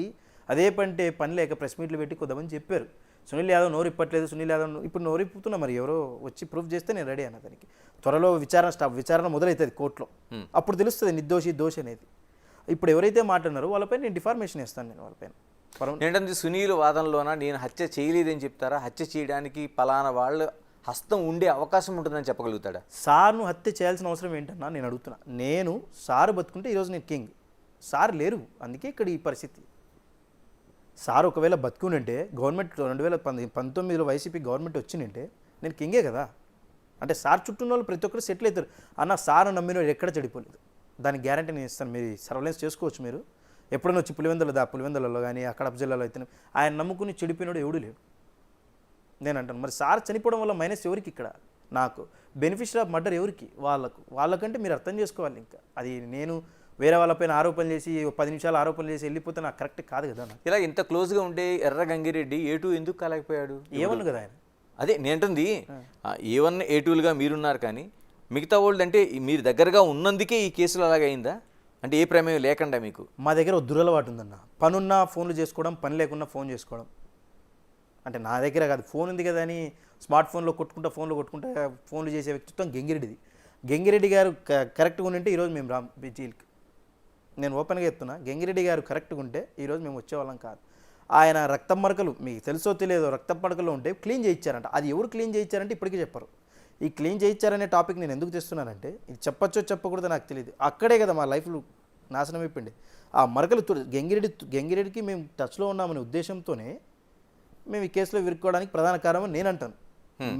అదే పని లేక ప్రెస్ మీట్లు పెట్టి కొంతమంది చెప్పారు, సునీల్ యాదవ్ నోరు ఇప్పట్లేదు, సునీల్ యాదవ్ ఇప్పుడు నోరు ఇప్పుతున్నా. మరి ఎవరో వచ్చి ప్రూఫ్ చేస్తే నేను రెడీ అన్న దానికి. త్వరలో విచారణ మొదలవుతుంది కోర్టులో, అప్పుడు తెలుస్తుంది దోషి అనేది. ఇప్పుడు ఎవరైతే మాట్లాడినారో వాళ్ళపై నేను డిఫార్మేషన్ ఇస్తాను. నేను వాళ్ళపైన ఏంటంటే సునీల్ వాదనలోన నేను హత్య చేయలేదని చెప్తారా? హత్య చేయడానికి పలానా వాళ్ళ హస్తం ఉండే అవకాశం ఉంటుందని చెప్పగలుగుతాడా? సార్ను హత్య చేయాల్సిన అవసరం ఏంటన్నా నేను అడుగుతున్నా. నేను సార్ బతుకుంటే ఈరోజు నేను కింగ్. సార్ లేరు, అందుకే ఇక్కడ ఈ పరిస్థితి. సార్ ఒకవేళ బతుకునంటే గవర్నమెంట్ 2019లో వైసీపీ గవర్నమెంట్ వచ్చిందంటే నేను కింగే కదా. అంటే సార్ చుట్టూ వాళ్ళు ప్రతి ఒక్కరు సెటిల్ అవుతారు అన్న. సార్ నమ్మిన ఎక్కడ చెడిపోలేదు, దానికి గ్యారంటీ నేను ఇస్తాను. మీరు సర్వలెన్స్ చేసుకోవచ్చు. మీరు ఎప్పుడైనా వచ్చి పులివెందులలో కానీ అక్కడ జిల్లాలో అయితే ఆయన నమ్ముకుని చెడిపోయినాడు ఎవడు లేడు. నేను అంటాను మరి సార్ చనిపోవడం వల్ల మైనస్ ఎవరికి? ఇక్కడ నాకు బెనిఫిషియరీ ఆఫ్ మర్డర్ ఎవరికి? వాళ్ళకంటే మీరు అర్థం చేసుకోవాలి. ఇంకా అది నేను వేరే వాళ్ళపైన ఆరోపణలు చేసి 10 నిమిషాలు ఆరోపణలు చేసి వెళ్ళిపోతే నాకు కరెక్ట్ కాదు కదా. ఇలా ఇంత క్లోజ్గా ఉంటే ఎర్ర గంగిరెడ్డి A2 ఎందుకు కాలేకపోయాడు? ఏమన్నా కదా ఆయన. అదే నేంటుంది, A1 A2లుగా మీరున్నారు కానీ మిగతా వాళ్ళు అంటే మీరు దగ్గరగా ఉన్నందుకే ఈ కేసులో అలాగే అయిందా? అంటే ఏ ప్రమేయం లేకుండా మీకు? మా దగ్గర ఒక దురలవాటు ఉందన్న, పనున్నా ఫోన్లు చేసుకోవడం, పని లేకున్నా ఫోన్ చేసుకోవడం. అంటే నా దగ్గర కాదు, ఫోన్ ఉంది కదా అని స్మార్ట్ ఫోన్లో కొట్టుకుంటా ఫోన్లు చేసే వ్యక్తిత్వం గంగిరెడ్డిది. గంగిరెడ్డి గారు కరెక్ట్గా ఉంటే ఈరోజు మేము రామ్ జైలుకి. నేను ఓపెన్గా చెప్తున్నా, గంగిరెడ్డి గారు కరెక్ట్గా ఉంటే ఈరోజు మేము వచ్చేవాళ్ళం కాదు. ఆయన రక్తం మరకలు మీకు తెలుసో తెలియదో రక్తం మరకలు ఉంటే క్లీన్ చేయించారంట. అది ఎవరు క్లీన్ చేయించారంటే ఇప్పటికీ చెప్పరు. ఈ క్లీన్ చేయించారనే టాపిక్ నేను ఎందుకు తెస్తున్నానంటే, ఇది చెప్పచ్చో చెప్పకూడదో నాకు తెలియదు. అక్కడే కదా మా లైఫ్లో నాశనం అయిపోయింది. ఆ మరకలు గంగిరెడ్డికి మేము టచ్లో ఉన్నామనే ఉద్దేశంతోనే మేము ఈ కేసులో విరుక్కోవడానికి ప్రధాన కారణం నేను అంటాను.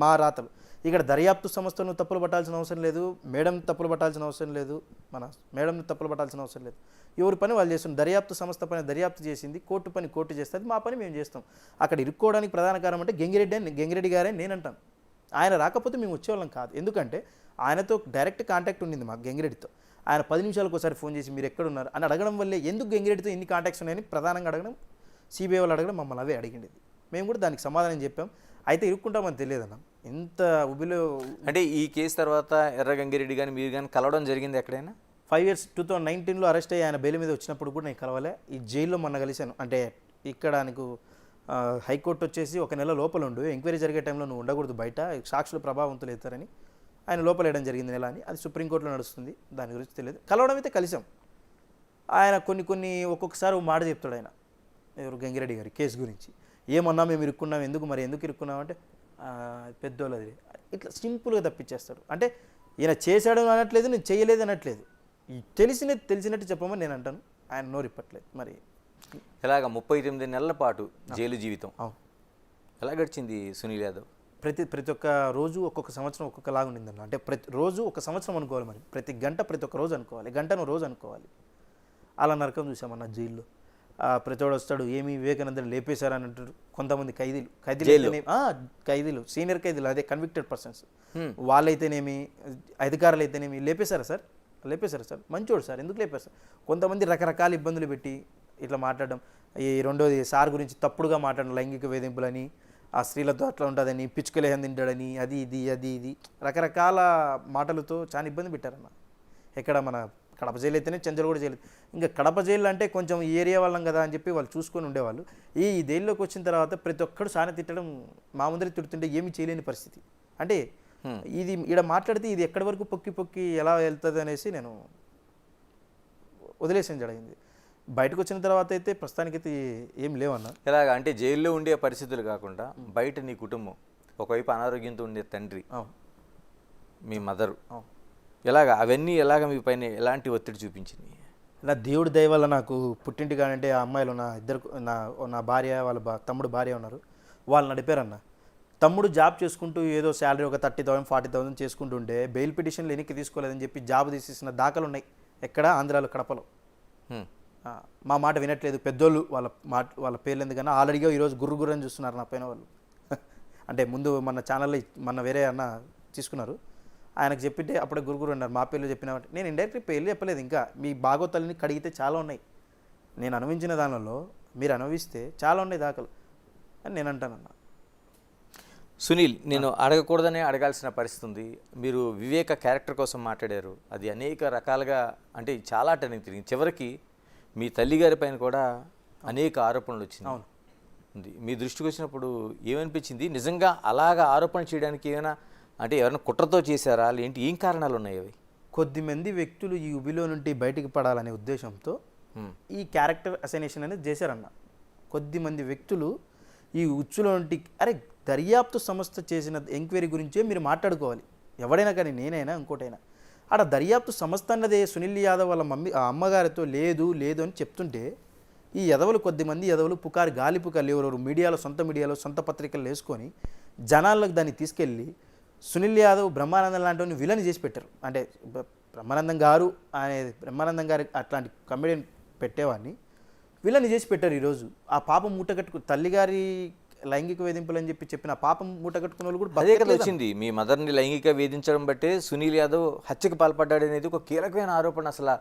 మా రాతలు ఇక్కడ దర్యాప్తు సంస్థను తప్పులు పట్టాల్సిన అవసరం లేదు, మేడం తప్పులు పట్టాల్సిన అవసరం లేదు, మన మేడంని తప్పులు పట్టాల్సిన అవసరం లేదు. ఎవరి పని వాళ్ళు చేస్తున్నారు. దర్యాప్తు సంస్థ పని దర్యాప్తు చేసింది, కోర్టు పని కోర్టు చేస్తుంది, మా పని మేము చేస్తాం. అక్కడ ఇరుక్కోవడానికి ప్రధాన కారణం అంటే గంగిరెడ్డి గారే నేను అంటాను. ఆయన రాకపోతే మేము వచ్చేవాళ్ళం కాదు. ఎందుకంటే ఆయనతో డైరెక్ట్ కాంటాక్ట్ ఉండింది మాకు గంగిరెడ్డితో. ఆయన 10 నిమిషాలకు ఒకసారి ఫోన్ చేసి మీరు ఎక్కడున్నారు అని అడగడం వల్లే ఎందుకు గంగిరెడ్డితో ఇన్ని కాంటాక్ట్స్ ఉన్నాయని ప్రధానంగా అడగడం, సిబిఐ వాళ్ళు అడగడం మమ్మల్ని అవే అడిగిండేది. మేము కూడా దానికి సమాధానం చెప్పాం. అయితే ఇరుక్కుంటామని తెలియదన్న. ఇంత ఉబిలో అంటే ఈ కేసు తర్వాత ఎర్ర గంగిరెడ్డి కానీ మీరు కానీ కలవడం జరిగింది ఎక్కడైనా? 5 years 2019లో అరెస్ట్ అయ్యి ఆయన బెయిల్ మీద వచ్చినప్పుడు కూడా నేను కలవలే. ఈ జైల్లో మొన్న కలిశాను. అంటే ఇక్కడ నీకు హైకోర్టు వచ్చేసి 1 నెల లోపల ఉండు, ఎంక్వైరీ జరిగే టైంలో నువ్వు ఉండకూడదు బయట, సాక్షులు ప్రభావంతులు అవుతారని ఆయన లోపల వేయడం జరిగింది నెల అని. అది సుప్రీంకోర్టులో నడుస్తుంది, దాని గురించి తెలియదు. కలవడం అయితే కలిసాం. ఆయన కొన్ని ఒక్కొక్కసారి మాట చెప్తాడు ఆయన, ఎవరు గంగిరెడ్డి గారి కేసు గురించి. ఏమన్నా మేము ఇరుక్కున్నాం, ఎందుకు ఇరుక్కున్నాం అంటే పెద్దోళ్ళది ఇట్లా సింపుల్గా తప్పించేస్తాడు. అంటే ఈయన చేశాడు అనట్లేదు, నేను చేయలేదు అనట్లేదు, తెలిసినట్టు చెప్పమని నేను అంటాను. ఆయన నోరిప్పట్లేదు. మరి ఇలాగ 38 నెలల పాటు జైలు జీవితం అవును. ఎలా గడిచింది సునీల్ యాదవ్? ప్రతి ఒక్క రోజు ఒక్కొక్క సంవత్సరం ఒక్కొక్కలాగా ఉండిందన్న. అంటే ప్రతి రోజు ఒక సంవత్సరం అనుకోవాలి, మరి ప్రతి గంట ప్రతి ఒక్క రోజు అనుకోవాలి, గంటను రోజు అనుకోవాలి. అలా నరకం చూసామన్న జైల్లో. ప్రతివాడు వస్తాడు, ఏమి వివేకానందని లేపేశారని అంటారు. కొంతమంది ఖైదీలు సీనియర్ ఖైదీలు, అదే కన్విక్టెడ్ పర్సన్స్, వాళ్ళైతేనేమి అధికారులు అయితేనేమి లేపేశారా సార్, మంచోడు సార్, ఎందుకు లేపారు సార్. కొంతమంది రకరకాల ఇబ్బందులు పెట్టి ఇట్లా మాట్లాడడం. ఈ రెండోది సార్ గురించి తప్పుడుగా మాట్లాడడం, లైంగిక వేధింపులని, ఆ స్త్రీలతో అట్లా ఉంటుందని, పిచ్చుకలేహం తింటాడని, అది ఇది రకరకాల మాటలతో చాలా ఇబ్బంది పెట్టారన్న. ఎక్కడ మన కడప జైలు అయితేనే చంద్రగూడ జైలు. ఇంకా కడప జైలు అంటే కొంచెం ఈ ఏరియా వాళ్ళం కదా అని చెప్పి వాళ్ళు చూసుకొని ఉండేవాళ్ళు. ఈ జైల్లోకి వచ్చిన తర్వాత ప్రతి ఒక్కడు సాన తిట్టడం, మా ముందర తిడుతుంటే ఏమీ చేయలేని పరిస్థితి. అంటే ఇది ఇక్కడ మాట్లాడితే ఇది ఎక్కడి వరకు పొక్కి ఎలా వెళ్తుంది అనేసి నేను వదిలేసాను జరిగింది. బయటకు వచ్చిన తర్వాత అయితే ప్రస్తుతానికైతే ఏం లేవన్నా. ఎలాగ అంటే జైల్లో ఉండే పరిస్థితులు కాకుండా బయట నీ కుటుంబం, ఒకవైపు అనారోగ్యంతో ఉండే తండ్రి, మీ మదరు, అవన్నీ ఎలాగ మీ పైన ఎలాంటి ఒత్తిడి చూపించింది? నా దేవుడి దయ వల్ల నాకు పుట్టింటి కానంటే ఆ అమ్మాయిలు నా భార్య వాళ్ళ తమ్ముడు భార్య ఉన్నారు, వాళ్ళు నడిపారన్న. తమ్ముడు జాబ్ చేసుకుంటూ ఏదో శాలరీ ఒక 30,000 40,000 చేసుకుంటూ ఉంటే బెయిల్ పిటిషన్లు వెనక్కి తీసుకోలేదని చెప్పి జాబ్ తీసేసిన దాఖలు ఉన్నాయి. ఎక్కడ? ఆంధ్రాలో, కడపలో. మా మాట వినట్లేదు పెద్దోళ్ళు, వాళ్ళ పేర్లు ఎందుకన్నా ఆల్రెడీగా ఈరోజు గుర్రు అని చూస్తున్నారు నా పైన వాళ్ళు. అంటే ముందు మన ఛానల్లో వేరే అన్న తీసుకున్నారు, ఆయనకు చెప్పితే అప్పుడే గురుగురు అన్నారు. మా పేర్లు చెప్పినామంటే నేను ఇండైరెక్ట్గా పేర్లు చెప్పలేదు. ఇంకా మీ భాగోతాలని కడిగితే చాలా ఉన్నాయి, నేను అనుభవించిన దానిలో మీరు అనుభవిస్తే చాలా ఉన్నాయి దాఖలు అని నేను అంటానన్న. సునీల్, నేను అడగకూడదనే అడగాల్సిన పరిస్థితి ఉంది. మీరు వివేక క్యారెక్టర్ కోసం మాట్లాడారు, అది అనేక రకాలుగా అంటే చాలా టర్నింగ్ తిరిగింది. చివరికి మీ తల్లిగారి పైన కూడా అనేక ఆరోపణలు వచ్చినాయి. మీ దృష్టికి వచ్చినప్పుడు ఏమనిపించింది? నిజంగా అలాగా ఆరోపణ చేయడానికి ఏమైనా అంటే ఎవరైనా కుట్రతో చేశారా, ఏంటి, ఏం కారణాలు ఉన్నాయి అవి? కొద్దిమంది వ్యక్తులు ఈ ఉబిలో నుండి బయటికి పడాలనే ఉద్దేశంతో ఈ క్యారెక్టర్ అసైనేషన్ అనేది చేశారన్న. కొద్దిమంది వ్యక్తులు ఈ ఉచ్చులో నుండి, అరే దర్యాప్తు సంస్థ చేసిన ఎంక్వైరీ గురించే మీరు మాట్లాడుకోవాలి, ఎవడైనా కానీ, నేనైనా ఇంకోటైనా. ఆడ దర్యాప్తు సంస్థ అన్నదే సునీల్ యాదవ్ వాళ్ళ అమ్మగారితో లేదు అని చెప్తుంటే ఈ కొద్దిమంది ఎదవలు గాలి పుకార్లు ఎవరెవరు మీడియాలో, సొంత పత్రికలు వేసుకొని జనాలకు దాన్ని తీసుకెళ్ళి సునీల్ యాదవ్, బ్రహ్మానందం లాంటి విలన్ చేసి పెట్టారు. అంటే బ్రహ్మానందం గారు అట్లాంటి కమెడియన్ పెట్టేవాడిని విలన్ చేసి పెట్టారు. ఈరోజు ఆ పాపం మూటగట్టుకు తల్లిగారి లైంగిక వేధింపులు అని చెప్పిన పాపం మూటగట్టుకున్న వాళ్ళు కూడా అదే కదా వచ్చింది. మీ మదర్ని లైంగిక వేధించడం బట్టే సునీల్ యాదవ్ హత్యకు పాల్పడ్డాడు అనేది ఒక కీలకమైన ఆరోపణ. అసలు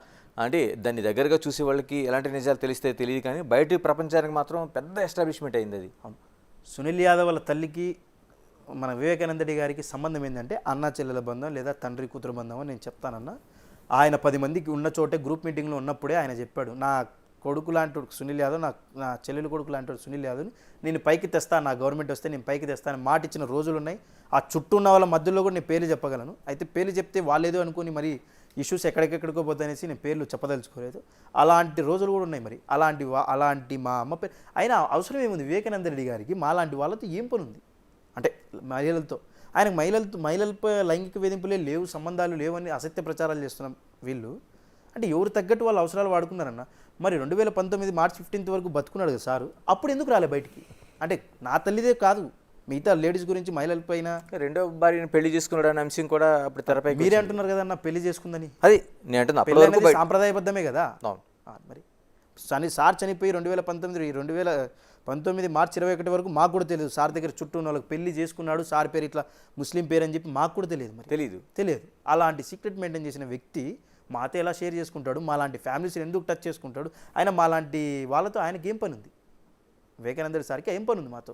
అంటే దాన్ని దగ్గరగా చూసే వాళ్ళకి ఎలాంటి నిజాలు తెలిస్తే తెలియదు, కానీ బయట ప్రపంచానికి మాత్రం పెద్ద ఎస్టాబ్లిష్మెంట్ అయింది అది. సునీల్ యాదవ్ వాళ్ళ తల్లికి మన వివేకానందరెడ్డి గారికి సంబంధం ఏంటంటే అన్నా చెల్లెల బంధం లేదా తండ్రి కూతురు బంధం అని నేను చెప్తానన్నా. ఆయన 10 మందికి ఉన్న చోటే గ్రూప్ మీటింగ్లో ఉన్నప్పుడే ఆయన చెప్పాడు, నా కొడుకు లాంటి సునీల్ యాదవ్, నా చెల్లెలు కొడుకు లాంటి సునీల్ యాదవ్ని నేను పైకి తెస్తాను, నా గవర్నమెంట్ వస్తే నేను పైకి తెస్తాను మాట ఇచ్చిన రోజులు ఉన్నాయి. ఆ చుట్టూ ఉన్న వాళ్ళ మధ్యలో కూడా నేను పేర్లు చెప్పగలను. అయితే పేర్లు చెప్తే వాళ్ళేదో అనుకుని మరి ఇష్యూస్ ఎక్కడికెక్కడికో పోతాయనేసి నేను పేర్లు చెప్పదలుచుకోలేదు. అలాంటి రోజులు కూడా ఉన్నాయి. మరి అలాంటి మా అమ్మ పేరు అయినా అవసరం ఏముంది వివేకానందరెడ్డి గారికి? మాలాంటి వాళ్ళతో ఏం పని ఉంది? అంటే మహిళలతో, ఆయనకు మహిళలపై లైంగిక వేధింపులే లేవు, సంబంధాలు లేవని అసత్య ప్రచారాలు చేస్తున్నాం వీళ్ళు. అంటే ఎవరు తగ్గట్టు వాళ్ళ అవసరాలు వాడుకున్నారన్న. మరి 2019 మార్చి 15 వరకు బతుకున్నాడు కదా సారు, అప్పుడు ఎందుకు రాలే బయటికి? అంటే నా తల్లిదే కాదు, మిగతా లేడీస్ గురించి మహిళల పైన రెండో భార్యని పెళ్లి చేసుకున్నాడు అనే అంశం కూడా అప్పుడు తెరపై మీరే అంటున్నారు కదా నా పెళ్లి చేసుకుందని. అది నేను అంటున్నా పెళ్లి అనేది సాంప్రదాయబద్ధమే కదా. అవును. మరి సార్ చనిపోయి 2019 మార్చి 21 వరకు మాకు కూడా తెలియదు. సార్ దగ్గర చుట్టూ ఉన్న వాళ్ళకి పెళ్లి చేసుకున్నాడు, సార్ పేరు ఇట్లా ముస్లిం పేరు అని చెప్పి మాకు కూడా తెలియదు. మరి తెలియదు. అలాంటి సీక్రెట్ మెయింటైన్ చేసిన వ్యక్తి మాతో ఎలా షేర్ చేసుకుంటాడు, మాలాంటి ఫ్యామిలీస్ ఎందుకు టచ్ చేసుకుంటాడు, ఆయన మాలాంటి వాళ్ళతో ఆయనకి ఏం పని ఉంది? వివేకానంద సార్కి ఏం పని ఉంది మాతో?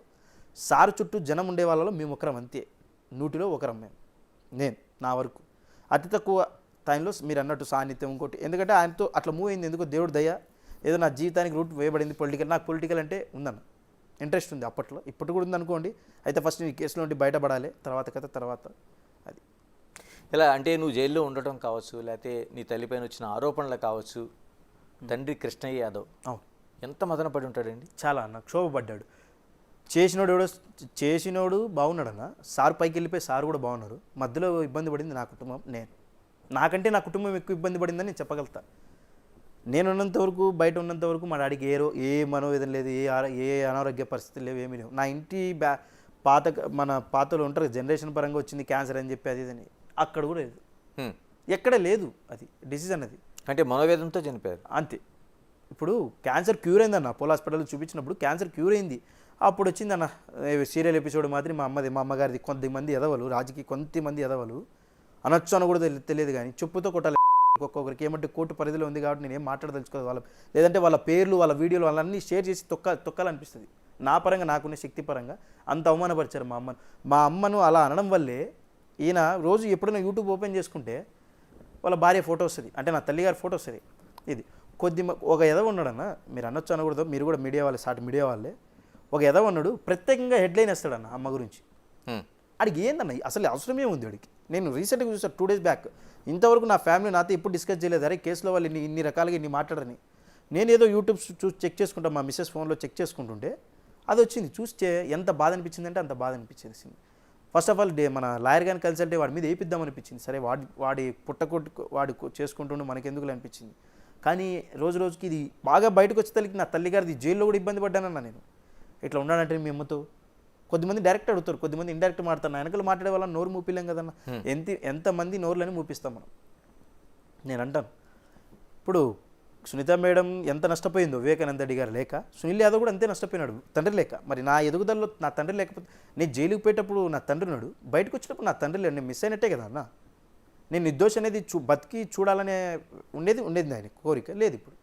సార్ చుట్టూ జనం ఉండే వాళ్ళలో మేము ఒకరం, అంతే. 100లో ఒకరం నేను నా వరకు అతి తక్కువ టైంలో మీరు అన్నట్టు సాన్నిధ్యం ఇంకోటి. ఎందుకంటే ఆయనతో అట్లా మూవ్ అయింది ఎందుకో దేవుడు దయ, ఏదో నా జీవితానికి రూట్ వేయబడింది పొలిటికల్. నాకు పొలిటికల్ అంటే ఉందన్న ఇంట్రెస్ట్ ఉంది అప్పట్లో, ఇప్పటి కూడా ఉంది అనుకోండి. అయితే ఫస్ట్ ఈ కేసులో ఉండి బయటపడాలి, తర్వాత అది. ఇలా అంటే నువ్వు జైల్లో ఉండటం కావచ్చు, లేకపోతే నీ తల్లిపైన వచ్చిన ఆరోపణలు కావచ్చు, తండ్రి కృష్ణయ్య యాదవ్ ఎంత మదన పడి ఉంటాడండి? చాలా అన్న క్షోభపడ్డాడు. చేసినోడు బాగున్నాడన్న. సార్ పైకి వెళ్ళిపోయి సార్ కూడా బాగున్నారు. మధ్యలో ఇబ్బంది పడింది నా కుటుంబం. నాకంటే నా కుటుంబం ఎక్కువ ఇబ్బంది పడిందని నేను చెప్పగలుగుతా. నేను ఉన్నంత వరకు, బయట ఉన్నంత వరకు మా డాడీకి ఏ మనోవేదన లేదు, ఏ అనారోగ్య పరిస్థితులు లేవు, ఏమీ లేవు. నా ఇంటి మన పాతలో ఉంటారు జనరేషన్ పరంగా వచ్చింది క్యాన్సర్ అని చెప్పి అది ఇదని, అక్కడ కూడా లేదు, ఎక్కడ లేదు. అది డిసీజన్ అది. అంటే మనోవేదనతో చనిపోయారు అంతే. ఇప్పుడు క్యాన్సర్ క్యూర్ అయిందన్న, పోల్ హాస్పిటల్లో చూపించినప్పుడు క్యాన్సర్ క్యూర్ అయింది. అప్పుడు వచ్చిందన్న సీరియల్ ఎపిసోడ్ మాదిరి మా అమ్మగారిది. కొంతమంది ఎదవలు, కొంతమంది ఎదవలు అనొచ్చు అని కూడా తెలియదు, కానీ చెప్పుతో కొట్టాలి ఒక్కొక్కరికి. ఏమంటే కోర్టు పరిధిలో ఉంది కాబట్టి నేను ఏం మాట్లాడదలుచుకోవాలి వాళ్ళ, లేదంటే వాళ్ళ పేర్లు, వాళ్ళ వీడియోలు, వాళ్ళన్నీ షేర్ చేసి తొక్కాలనిపిస్తుంది. నా పరంగా, నాకున్న శక్తి పరంగా అంత అవమానపరిచారు మా అమ్మను. అలా అనడం వల్లే ఈయన రోజు ఎప్పుడైనా యూట్యూబ్ ఓపెన్ చేసుకుంటే వాళ్ళ భార్య ఫోటో వస్తుంది, అంటే నా తల్లిగారి ఫోటో వస్తుంది. ఇది ఒక ఎదవ ఉన్నాడన్న, మీరు అనొచ్చు అనకూడదు, మీరు కూడా మీడియా వాళ్ళే, సాటి మీడియా వాళ్ళే. ఒక ఎదవ ఉన్నాడు, ప్రత్యేకంగా హెడ్లైన్ వేస్తాడన్న అమ్మ గురించి. అడిగి ఏందన్న అసలు అవసరమే ఉంది అడిగి. నేను రీసెంట్గా చూసాను 2 days బ్యాక్. ఇంతవరకు నా ఫ్యామిలీ నాతో ఎప్పుడు డిస్కస్ చేయలేదు, అరే కేసులో వాళ్ళు ఇన్ని రకాలుగా ఇన్ని మాట్లాడని. నేను ఏదో యూట్యూబ్ చెక్ చేసుకుంటా, మా మిస్సెస్ ఫోన్లో చెక్ చేసుకుంటుంటే అది వచ్చింది. చూస్తే ఎంత బాధ అనిపించిందంటే అంత బాధ అనిపించింది. ఫస్ట్ ఆఫ్ ఆల్ మన లాయర్ గారిని కన్సల్ట్ వాడి మీద వేయిద్దాం అనిపించింది. సరే వాడి పుట్టకొట్టు వాడు చేసుకుంటుండే మనకెందుకు అనిపించింది. కానీ రోజుకి ఇది బాగా బయటకు వచ్చే నా తల్లిగారిది జైల్లో కూడా ఇబ్బంది పడ్డానన్నా నేను. ఇట్లా ఉన్నానంటే మీ అమ్మతో కొద్దిమంది డైరెక్ట్ అడుగుతారు, కొద్దిమంది ఇండైరెక్ట్ మాట్లాడుతారు. వెనకలు మాట్లాడే వాళ్ళని నోరు మూపిలేం కదన్న. ఎంతమంది నోరులని మూపిస్తాం మనం. నేను అంటాను, ఇప్పుడు సునీత మేడం ఎంత నష్టపోయిందో వివేకానంద రెడ్డి గారు లేక, సునీల్ యాదవ్ కూడా అంతే నష్టపోయినాడు తండ్రి లేక. మరి నా ఎదుగుదలలో నా తండ్రి లేకపోతే, నేను జైలుకి పోయేటప్పుడు నా తండ్రి ఉన్నాడు, బయటకు వచ్చినప్పుడు నా తండ్రి లేడు, నేను మిస్ అయినట్టే కదా అన్న. నేను నిర్దోషి అనేది బతికి చూడాలనే ఉండేది ఆయన కోరిక లేదు. ఇప్పుడు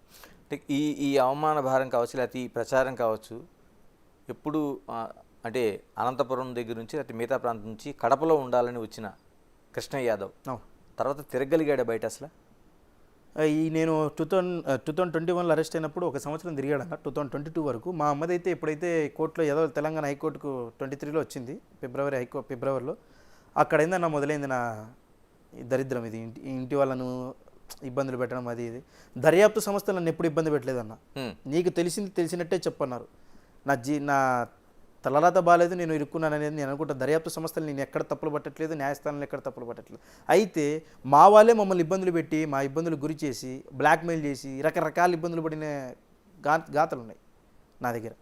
ఈ అవమాన భారం కావచ్చు, లేకపోతే ఈ ప్రచారం కావచ్చు, ఎప్పుడు అంటే అనంతపురం దగ్గర నుంచి లేకపోతే మిగతా ప్రాంతం నుంచి కడపలో ఉండాలని వచ్చిన కృష్ణయ్య యాదవ్ తర్వాత తిరగలిగాడు బయట అసలు? నేను 2021లో అరెస్ట్ అయినప్పుడు 1 సంవత్సరం తిరిగాడన్న. 2022 వరకు. మా అమ్మదైతే ఎప్పుడైతే కోర్టులో ఏదో తెలంగాణ హైకోర్టుకు 23లో వచ్చింది, ఫిబ్రవరిలో. అక్కడ ఏందన్న మొదలైంది నా దరిద్రం. ఇది ఇంటి వాళ్ళను ఇబ్బందులు పెట్టడం, అది ఇది. దర్యాప్తు సంస్థలు నన్ను ఎప్పుడు ఇబ్బంది పెట్టలేదన్న. నీకు తెలిసినట్టే చెప్పన్నారు. నా తలరాత బాగాలేదు, నేను ఇరుక్కున్నాను అనేది నేను అనుకుంటా. దర్యాప్తు సంస్థలు నేను ఎక్కడ తప్పులు పట్టట్లేదు, న్యాయస్థానంలో ఎక్కడ తప్పులు పట్టట్లేదు. అయితే మా వాళ్ళే మమ్మల్ని ఇబ్బందులు పెట్టి, మా ఇబ్బందులు గురి చేసి, బ్లాక్మెయిల్ చేసి, రకరకాల ఇబ్బందులు పడిన గాథలు ఉన్నాయి నా దగ్గర.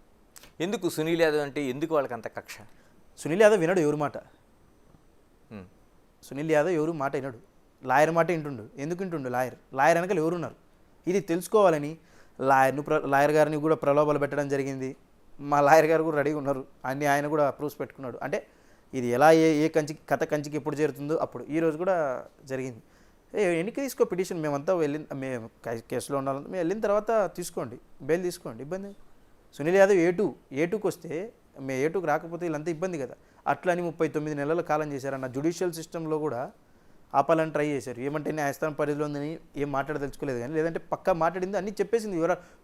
ఎందుకు సునీల్ యాదవ్ అంటే ఎందుకు వాళ్ళకి అంత కక్ష? సునీల్ యాదవ్ వినడు ఎవరి మాట. సునీల్ యాదవ్ ఎవరు మాట వినడు, లాయర్ మాట వింటుండు. ఎందుకు వింటుండు? లాయర్ వెనకాల ఎవరున్నారు ఇది తెలుసుకోవాలని లాయర్ గారిని కూడా ప్రలోభాలు పెట్టడం జరిగింది. మా లాయర్ గారు కూడా రెడీగా ఉన్నారు, ఆయన కూడా ప్రూఫ్స్ పెట్టుకున్నాడు. అంటే ఇది ఎలా ఏ కంచికి ఎప్పుడు చేరుతుందో అప్పుడు. ఈరోజు కూడా జరిగింది. ఎన్నిక తీసుకో పిటిషన్, మేమంతా మేము కేసులో ఉండాలని మేము వెళ్ళిన తర్వాత తీసుకోండి, బెయిల్ తీసుకోండి, ఇబ్బంది. సునీల్ యాదవ్ ఏ2కి వస్తే మేము ఏ2కి రాకపోతే వీళ్ళంతా ఇబ్బంది కదా. అట్లని 39 నెలల కాలం చేశారన్న. జ్యుడిషియల్ సిస్టంలో కూడా ఆపాలని ట్రై చేశారు. ఏమంటే న్యాయస్థానం పరిధిలో ఉందని ఏం మాట్లాడదలుచుకోలేదు, కానీ లేదంటే పక్కా మాట్లాడింది అన్నీ చెప్పేసింది.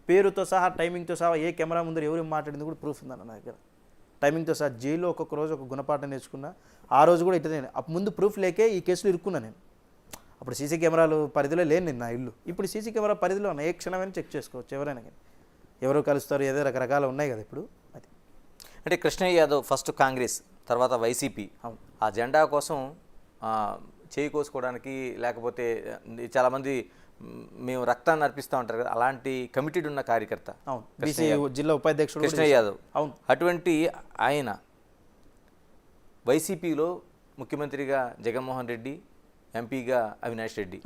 పేరుతో సహా, టైమింగ్తో సహా, ఏ కెమెరా ముందర ఎవరు మాట్లాడింది కూడా ప్రూఫ్ ఉందన్న నా దగ్గర. టైమింగ్తో సహా జైల్లో ఒక్కొక్క రోజు ఒక గుణపాఠం నేర్చుకున్నా. ఆ రోజు కూడా ఇట్లా ముందు ప్రూఫ్ లేకే ఈ కేసులో ఇరుక్కున్నా నేను. అప్పుడు సీసీ కెమెరాలు పరిధిలో లేను నేను, నా ఇల్లు. ఇప్పుడు సీసీ కెమెరా పరిధిలో ఉన్న ఏ క్షణమైనా చెక్ చేసుకోవచ్చు ఎవరైనా, కానీ ఎవరు కలుస్తారు, ఏదో రకరకాలు ఉన్నాయి కదా ఇప్పుడు. అది అంటే కృష్ణయ్య యాదవ్ ఫస్ట్ కాంగ్రెస్, తర్వాత వైసీపీ. ఆ జెండా కోసం చేయి కోసుకోవడానికి, లేకపోతే చాలామంది మేము రక్తాన్ని అర్పిస్తూ ఉంటారు కదా, అలాంటి కమిటెడ్ ఉన్న కార్యకర్త. బీసీ జిల్లా ఉపాధ్యక్షుడు కృష్ణయ్య యాదవ్. అవును. అటువంటి ఆయన వైసీపీలో ముఖ్యమంత్రిగా జగన్మోహన్ రెడ్డి, ఎంపీగా అవినాష్ రెడ్డి.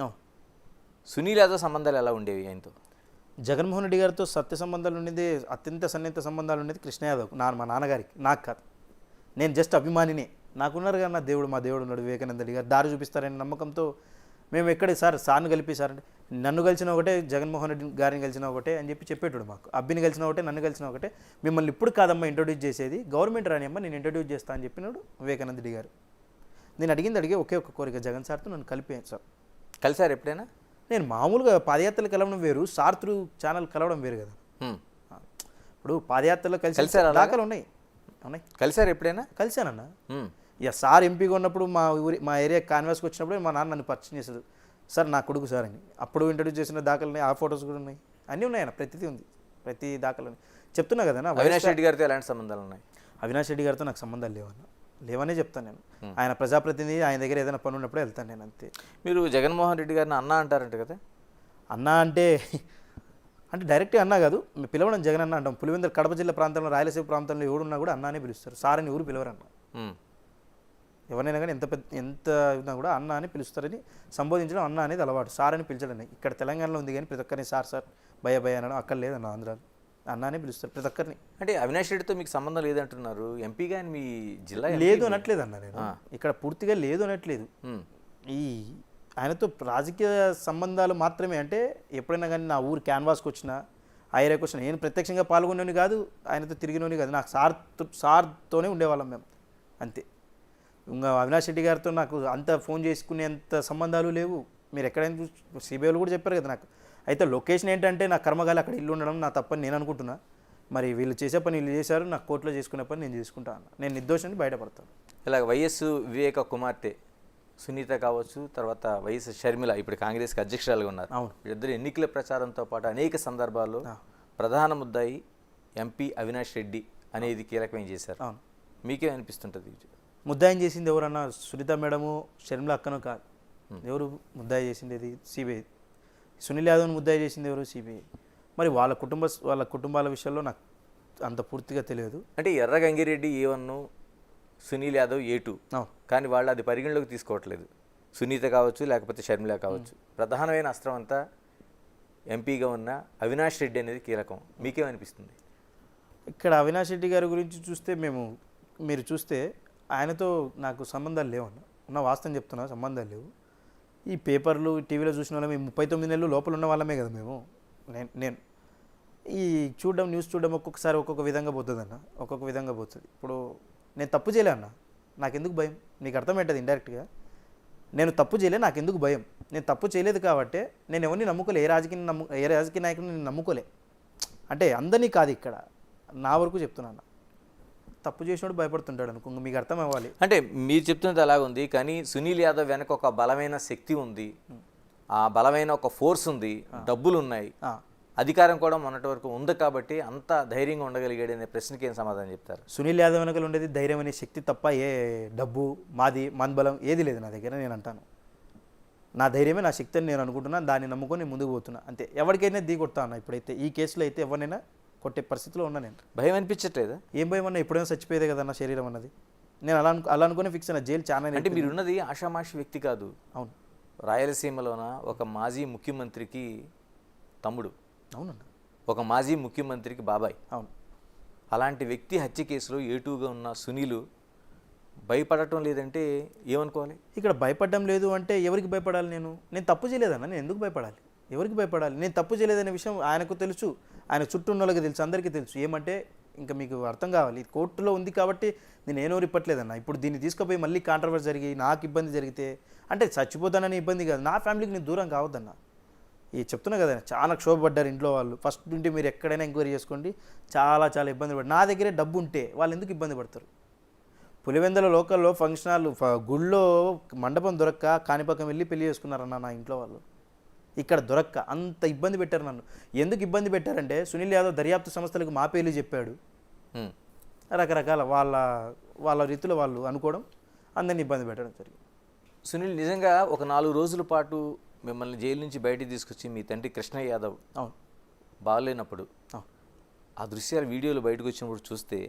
సునీల్ యాదవ్ సంబంధాలు ఎలా ఉండేవి ఆయనతో? జగన్మోహన్ రెడ్డి గారితో సత్య సంబంధాలు ఉండేది, అత్యంత సన్నిహిత సంబంధాలు ఉండేది కృష్ణ యాదవ్, మా నాన్నగారికి. నాకు కాదు, నేను జస్ట్ అభిమానినే. నాకున్నారు కదా నా దేవుడు, మా దేవుడు ఉన్నాడు వివేకానంద రెడ్డి గారు, దారి చూపిస్తారనే నమ్మకంతో మేము ఎక్కడే సార్ని కలిపి సార్ అంటే నన్ను కలిసిన ఒకటే, జగన్మోహన్ రెడ్డి గారిని కలిసిన ఒకటే అని చెప్పేటోడు మాకు. అబ్బిని కలిసిన ఒకటే, నన్ను కలిసిన ఒకటే, మిమ్మల్ని ఇప్పుడు కాదమ్మా ఇంట్రొడ్యూస్ చేసేది, గవర్నమెంట్ రానియమ్మా నేను ఇంట్రొడ్యూస్ చేస్తా అని చెప్పినాడు వివేకానంద రెడ్డి గారు. నేను అడిగే ఒకే ఒక కోరిక, జగన్ సార్తో నన్ను కలిపాను సార్. కలిసారు ఎప్పుడైనా? నేను మామూలుగా పాదయాత్రలు కలవడం వేరు, సార్ త్రూ ఛానల్ కలవడం వేరు కదా. ఇప్పుడు పాదయాత్రలో కలిసి దాఖలు ఉన్నాయి. కలిసారు ఎప్పుడైనా? కలిశానన్న. ఇక సార్ ఎంపీగా ఉన్నప్పుడు మా ఏరియా కాన్వాస్కి వచ్చినప్పుడు మా నాన్న నన్ను పరిచయం చేశాడు, సార్ నా కొడుకు సార్ అని. అప్పుడు ఇంట్రడ్యూస్ చేసిన దాఖలు ఉన్నాయి, ఆ ఫొటోస్ కూడా ఉన్నాయి, అన్నీ ఉన్నాయన్న, ప్రతిదీ ఉంది, ప్రతి దాఖలు చెప్తున్నా కదా. అవినాష్ రెడ్డి గారితో ఎలాంటి సంబంధాలు ఉన్నాయి? అవినాష్ రెడ్డి గారితో నాకు సంబంధాలు లేవనే చెప్తాను నేను. ఆయన ప్రజాప్రతినిధి, ఆయన దగ్గర ఏదైనా పని ఉన్నప్పుడే వెళ్తాను నేను, అంతే. మీరు జగన్మోహన్ రెడ్డి గారిని అన్న అంటారంట కదా? అన్న అంటే డైరెక్ట్గా అన్నా కాదు, పిలవడం జగన్ అన్న అంటాం. పులివెందుల కడప జిల్లా ప్రాంతంలో, రాయలసీమ ప్రాంతంలో ఎవడున్నా కూడా అన్న అనే పిలుస్తారు, సార్ అని ఎవరు పిలవరన్న. ఎవరైనా కానీ ఎంత ఉన్నా కూడా అన్న అని పిలుస్తారని సంబోధించడం, అన్న అనేది అలవాటు. సార్ అని పిలిచడం ఇక్కడ తెలంగాణలో ఉంది, కానీ ప్రతి ఒక్కరిని సార్ భయ అనడం అక్కడ లేదన్న. ఆంధ్రాలో అన్న అని పిలుస్తారు ప్రతి ఒక్కరిని. అంటే అవినాష్ రెడ్డితో మీకు సంబంధం లేదంటున్నారు, ఎంపీగా మీ జిల్లా లేదు అనట్లేదు అన్న, నేను ఇక్కడ పూర్తిగా లేదు అనట్లేదు. ఈ ఆయనతో రాజకీయ సంబంధాలు మాత్రమే. అంటే ఎప్పుడైనా కానీ నా ఊరు క్యాన్వాస్కి వచ్చినా, ఆ ఏరియాకి వచ్చినా, నేను ప్రత్యక్షంగా పాల్గొనేవి కాదు, ఆయనతో తిరిగినోని కాదు. నాకు సార్తోనే ఉండేవాళ్ళం మేము, అంతే. ఇంకా అవినాష్ రెడ్డి గారితో నాకు అంత ఫోన్ చేసుకునేంత సంబంధాలు లేవు. మీరు ఎక్కడైనా సిబిఐలు కూడా చెప్పారు కదా నాకు. అయితే లొకేషన్ ఏంటంటే నా కర్మగాలి అక్కడ ఇల్లు ఉండడం నా తప్పని నేను అనుకుంటున్నా. మరి వీళ్ళు చేసే పని వీళ్ళు చేశారు, నాకు కోర్టులో చేసుకునే పని నేను చేసుకుంటాను. నేను నిర్దోషాన్ని బయటపడతాను. ఇలాగ వైఎస్ వివేక కుమార్తె సునీత కావచ్చు, తర్వాత వైఎస్ షర్మిల ఇప్పుడు కాంగ్రెస్కి అధ్యక్షురాలుగా ఉన్నారు. అవును. వీళ్ళిద్దరు ఎన్నికల ప్రచారంతో పాటు అనేక సందర్భాల్లో ప్రధాన ముద్దాయి ఎంపీ అవినాష్ రెడ్డి అనేది కీలకమేం చేశారు. అవును. మీకే అనిపిస్తుంటుంది? ముద్దాయం చేసింది ఎవరన్నా సునీత మేడము, షర్మిల అక్కను కాదు. ఎవరు ముద్దాయి చేసింది? అది సిబిఐ. సునీల్ యాదవ్ని ముద్దాయి చేసింది ఎవరు? సిబిఐ. మరి వాళ్ళ కుటుంబాల విషయంలో నాకు అంత పూర్తిగా తెలియదు. అంటే ఎర్ర గంగిరెడ్డి A1, సునీల్ యాదవ్ A2, కానీ వాళ్ళు అది పరిగణలోకి తీసుకోవట్లేదు. సునీత కావచ్చు, లేకపోతే షర్మిల కావచ్చు. ప్రధానమైన అస్త్రం అంతా ఎంపీగా ఉన్న అవినాష్ రెడ్డి అనేది కీలకం. మీకేమనిపిస్తుంది? ఇక్కడ అవినాష్ రెడ్డి గారి గురించి చూస్తే మీరు చూస్తే ఆయనతో నాకు సంబంధాలు లేవన్న, ఉన్న వాస్తవం చెప్తున్నా, సంబంధాలు లేవు. ఈ పేపర్లు టీవీలో చూసిన వాళ్ళమే 39 నెలలు లోపల ఉన్న వాళ్ళమే కదా మేము. నేను ఈ న్యూస్ చూడడం ఒక్కొక్కసారి ఒక్కొక్క విధంగా పోతుంది అన్న, ఒక్కొక్క విధంగా పోతుంది. ఇప్పుడు నేను తప్పు చేయలే అన్న, నాకెందుకు భయం? నీకు అర్థమవుతుంది ఇండైరెక్ట్గా. నేను తప్పు చేయలే, నాకెందుకు భయం? నేను తప్పు చేయలేదు కాబట్టి నేను ఎవరిని నమ్ముకోలే, ఏ రాజకీయ నాయకుని నేను నమ్ముకోలే. అంటే అందరినీ కాదు, ఇక్కడ నా వరకు చెప్తున్నాను. తప్పు చేసినప్పుడు భయపడుతుంటాడు అనుకో, మీకు అర్థం అవ్వాలి. అంటే మీరు చెప్తున్నది అలాగుంది, కానీ సునీల్ యాదవ్ వెనక ఒక బలమైన శక్తి ఉంది, ఆ బలమైన ఒక ఫోర్స్ ఉంది, డబ్బులు ఉన్నాయి, అధికారం కూడా మొన్నటి వరకు ఉంది, కాబట్టి అంత ధైర్యంగా ఉండగలిగాడు అనే ప్రశ్నకి ఏం సమాధానం చెప్తారు? సునీల్ యాదవ్ వెనకలు ఉండేది ధైర్యం అనే శక్తి తప్ప ఏ డబ్బు, మనబలం ఏది లేదు నా దగ్గర. నేను అంటాను, నా ధైర్యమే నా శక్తి అని నేను అనుకుంటున్నాను, దాన్ని నమ్ముకొని ముందుకు పోతున్నా, అంతే. ఎవరికైనా దిగొడతా అన్న. ఇప్పుడైతే ఈ కేసులో అయితే ఎవరినైనా కొట్టే పరిస్థితిలో ఉన్నా నేను. భయం అనిపించట్లేదా? ఏం భయం అన్నా, ఎప్పుడైనా చచ్చిపోయేదే కదా నా శరీరం అన్నది. నేను అలా అనుకుని ఫిక్స్ అయినా. జైలు చాలా. అంటే మీరు ఉన్నది ఆషామాషి వ్యక్తి కాదు. అవును. రాయలసీమలోన ఒక మాజీ ముఖ్యమంత్రికి తమ్ముడు. అవునన్నా. ఒక మాజీ ముఖ్యమంత్రికి బాబాయ్. అవును. అలాంటి వ్యక్తి హత్య కేసులో A2గా ఉన్న సునీలు భయపడటం లేదంటే ఏమనుకోవాలి? ఇక్కడ భయపడడం లేదు అంటే ఎవరికి భయపడాలి? నేను తప్పు చేయలేదన్నా, నేను ఎందుకు భయపడాలి? ఎవరికి భయపడాలి? నేను తప్పు చేయలేదనే విషయం ఆయనకు తెలుసు, ఆయన చుట్టూ ఉన్న వాళ్ళకి తెలుసు, అందరికీ తెలుసు. ఏమంటే ఇంకా మీకు అర్థం కావాలి, కోర్టులో ఉంది కాబట్టి నేను ఏనో ఇప్పట్లేదన్న. ఇప్పుడు దీన్ని తీసుకుపోయి మళ్ళీ కాంట్రవర్సీ జరిగి నాకు ఇబ్బంది జరిగితే, అంటే చచ్చిపోతానని ఇబ్బంది కాదు, నా ఫ్యామిలీకి నేను దూరం కావద్దన్న. చెప్తున్నా కదా, చాలా క్షోభపడ్డారు ఇంట్లో వాళ్ళు. ఫస్ట్ నుండి మీరు ఎక్కడైనా ఎంక్వైరీ చేసుకోండి, చాలా ఇబ్బంది పడ్డారు. నా దగ్గరే డబ్బు ఉంటే వాళ్ళు ఎందుకు ఇబ్బంది పడతారు? పులివెందుల లోకల్లో ఫంక్షన్ హాల్, గుళ్ళో మండపం దొరక్క కాణిపాకం వెళ్ళి పెళ్లి చేసుకున్నారన్న నా ఇంట్లో వాళ్ళు. ఇక్కడ దొరక్క అంత ఇబ్బంది పెట్టారు నన్ను. ఎందుకు ఇబ్బంది పెట్టారంటే సునీల్ యాదవ్ దర్యాప్తు సంస్థలకు మా పేర్లు చెప్పాడు. రకరకాల వాళ్ళ రీతిలో వాళ్ళు అనుకోవడం, అందరినీ ఇబ్బంది పెట్టడం జరిగింది. సునీల్ నిజంగా ఒక 4 రోజుల పాటు మిమ్మల్ని జైలు నుంచి బయటికి తీసుకొచ్చి మీ తండ్రి కృష్ణ యాదవ్ బాగలేనప్పుడు ఆ దృశ్యాలు వీడియోలు బయటకు వచ్చినప్పుడు చూస్తే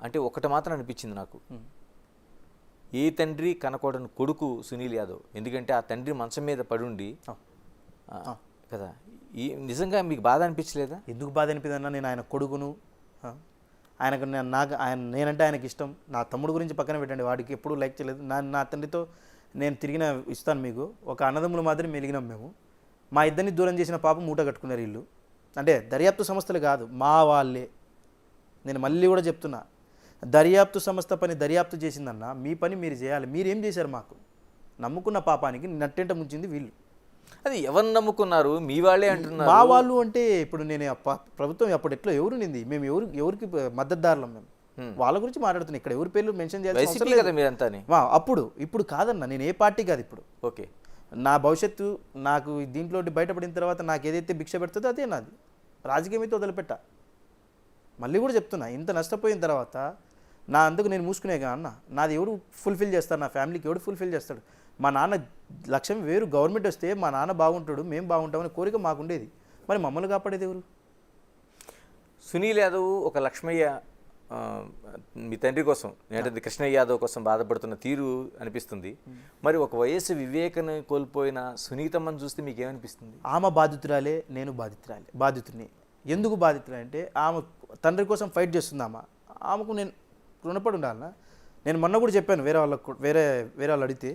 అంటే ఒకటి మాత్రం అనిపించింది నాకు, ఏ తండ్రి కనకూడని కొడుకు సునీల్ యాదవ్. ఎందుకంటే ఆ తండ్రి మంచం మీద పడుండి కదా. ఈ నిజంగా మీకు బాధ అనిపించలేదా? ఎందుకు బాధ అనిపిందన్నా, నేను ఆయన కొడుకును, ఆయనకు నేనంటే ఆయనకి ఇష్టం. నా తమ్ముడు గురించి పక్కన పెట్టండి, వాడికి ఎప్పుడూ లైక్ చేయలేదు. నా తండ్రితో నేను తిరిగిన ఇస్తాను మీకు. ఒక అన్నదమ్ములు మాదిరి మెలిగినాం మేము. మా ఇద్దరిని దూరం చేసిన పాపం మూట కట్టుకున్నారు వీళ్ళు. అంటే దర్యాప్తు సంస్థలు కాదు, మా వాళ్ళే. నేను మళ్ళీ కూడా చెప్తున్నా, దర్యాప్తు సంస్థ పని దర్యాప్తు చేసిందన్న, మీ పని మీరు చేయాలి. మీరేం చేశారు? మాకు నమ్ముకున్న పాపానికి నట్టెంట ముంచింది వీళ్ళు. అది ఎవరు నమ్ముకున్నారు? మీ వాళ్ళే అంటున్నారు. మా వాళ్ళు అంటే ఇప్పుడు నేను ప్రభుత్వం అప్పుడు ఎట్లా ఎవరు నింది, మేము ఎవరికి మద్దతుదారులం మేము. వాళ్ళ గురించి మాట్లాడుతున్నాను. ఇక్కడ ఎవరి పేర్లు మెన్షన్ చేయాలి కదా మీరంతా. అప్పుడు ఇప్పుడు కాదన్న, నేను ఏ పార్టీ కాదు ఇప్పుడు. ఓకే, నా భవిష్యత్తు నాకు దీంట్లో బయటపడిన తర్వాత నాకు ఏదైతే భిక్ష పెడుతుందో అదే నాది. రాజకీయం అయితే వదిలిపెట్టా. మళ్ళీ కూడా చెప్తున్నా, ఇంత నష్టపోయిన తర్వాత నా అందుకు నేను మూసుకునేగా అన్న. నాది ఎవడు ఫుల్ఫిల్ చేస్తాడు? నా ఫ్యామిలీకి ఎవడు ఫుల్ఫిల్ చేస్తాడు? మా నాన్న లక్ష్యం వేరు. గవర్నమెంట్ వస్తే మా నాన్న బాగుంటాడు, మేము బాగుంటామని కోరిక మాకుండేది. మరి మమ్మల్ని కాపాడేది ఎవరు? సునీల్ యాదవ్ ఒక లక్ష్మయ్య మీ తండ్రి కోసం, ఏంటంటే కృష్ణయ్య యాదవ్ కోసం బాధపడుతున్న తీరు అనిపిస్తుంది. మరి ఒక వయస్సు వివేకను కోల్పోయిన సునీతమ్మని చూస్తే మీకు ఏమనిపిస్తుంది? ఆమె బాధితురాలే, నేను బాధితుడిని. ఎందుకు బాధితురాలంటే ఆమె తండ్రి కోసం ఫైట్ చేస్తుంది. ఆమెకు నేను రుణపడి ఉండాలన్నా. నేను మొన్న కూడా చెప్పాను, వేరే వాళ్ళు అడిగితే,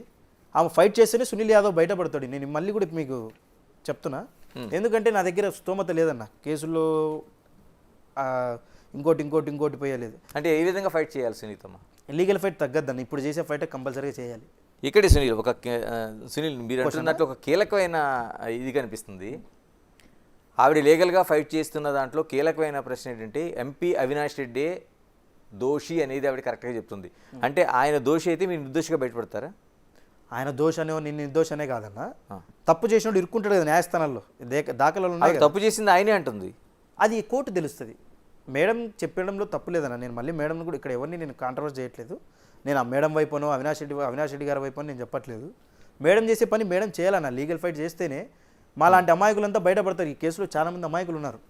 ఆమె ఫైట్ చేస్తేనే సునీల్ యాదవ్ బయటపడతాడు. నేను మళ్ళీ కూడా మీకు చెప్తున్నా, ఎందుకంటే నా దగ్గర స్తోమత లేదన్న. కేసుల్లో ఇంకోటి పోయలేదు. అంటే ఏ విధంగా ఫైట్ చేయాలి సునీతమ్మ? లీగల్ ఫైట్ తగ్గద్దన్న, ఇప్పుడు చేసే ఫైట్ కంపల్సరీగా చేయాలి. ఇక్కడే సునీల్ మీరు అంటున్నట్లు ఒక కీలకమైన ఇది కనిపిస్తుంది. ఆవిడ లీగల్గా ఫైట్ చేస్తున్న దాంట్లో కీలకమైన ప్రశ్న ఏంటంటే, ఎంపీ అవినాష్ రెడ్డి దోషి అనేది ఆవిడ కరెక్ట్గా చెప్తుంది. అంటే ఆయన దోషి అయితే మీరు నిర్దోషిగా బయటపడతారా? ఆయన దోషనే, నిన్ను నిర్దోషనే కాదన్న. తప్పు చేసినోడు ఇరుక్కుంటాడు కదా న్యాయస్థానాల్లో, దాఖలాలు. తప్పు చేసింది ఆయనే అంటుంది. అది కోర్టు తెలుస్తుంది. మేడం చెప్పడంలో తప్పు లేదన్న. నేను మళ్ళీ మేడం కూడా ఇక్కడ ఎవరిని నేను కాంట్రవర్స్ చేయట్లేదు. నేను ఆ మేడం వైపునో అవినాష్ రెడ్డి గారి వైపు నేను చెప్పట్లేదు. మేడం చేసే పని మేడం చేయాలన్న. లీగల్ ఫైట్ చేస్తేనే మా లాంటి అమాయకులంతా బయటపడతారు. ఈ కేసులో చాలామంది అమాయకులు ఉన్నారు,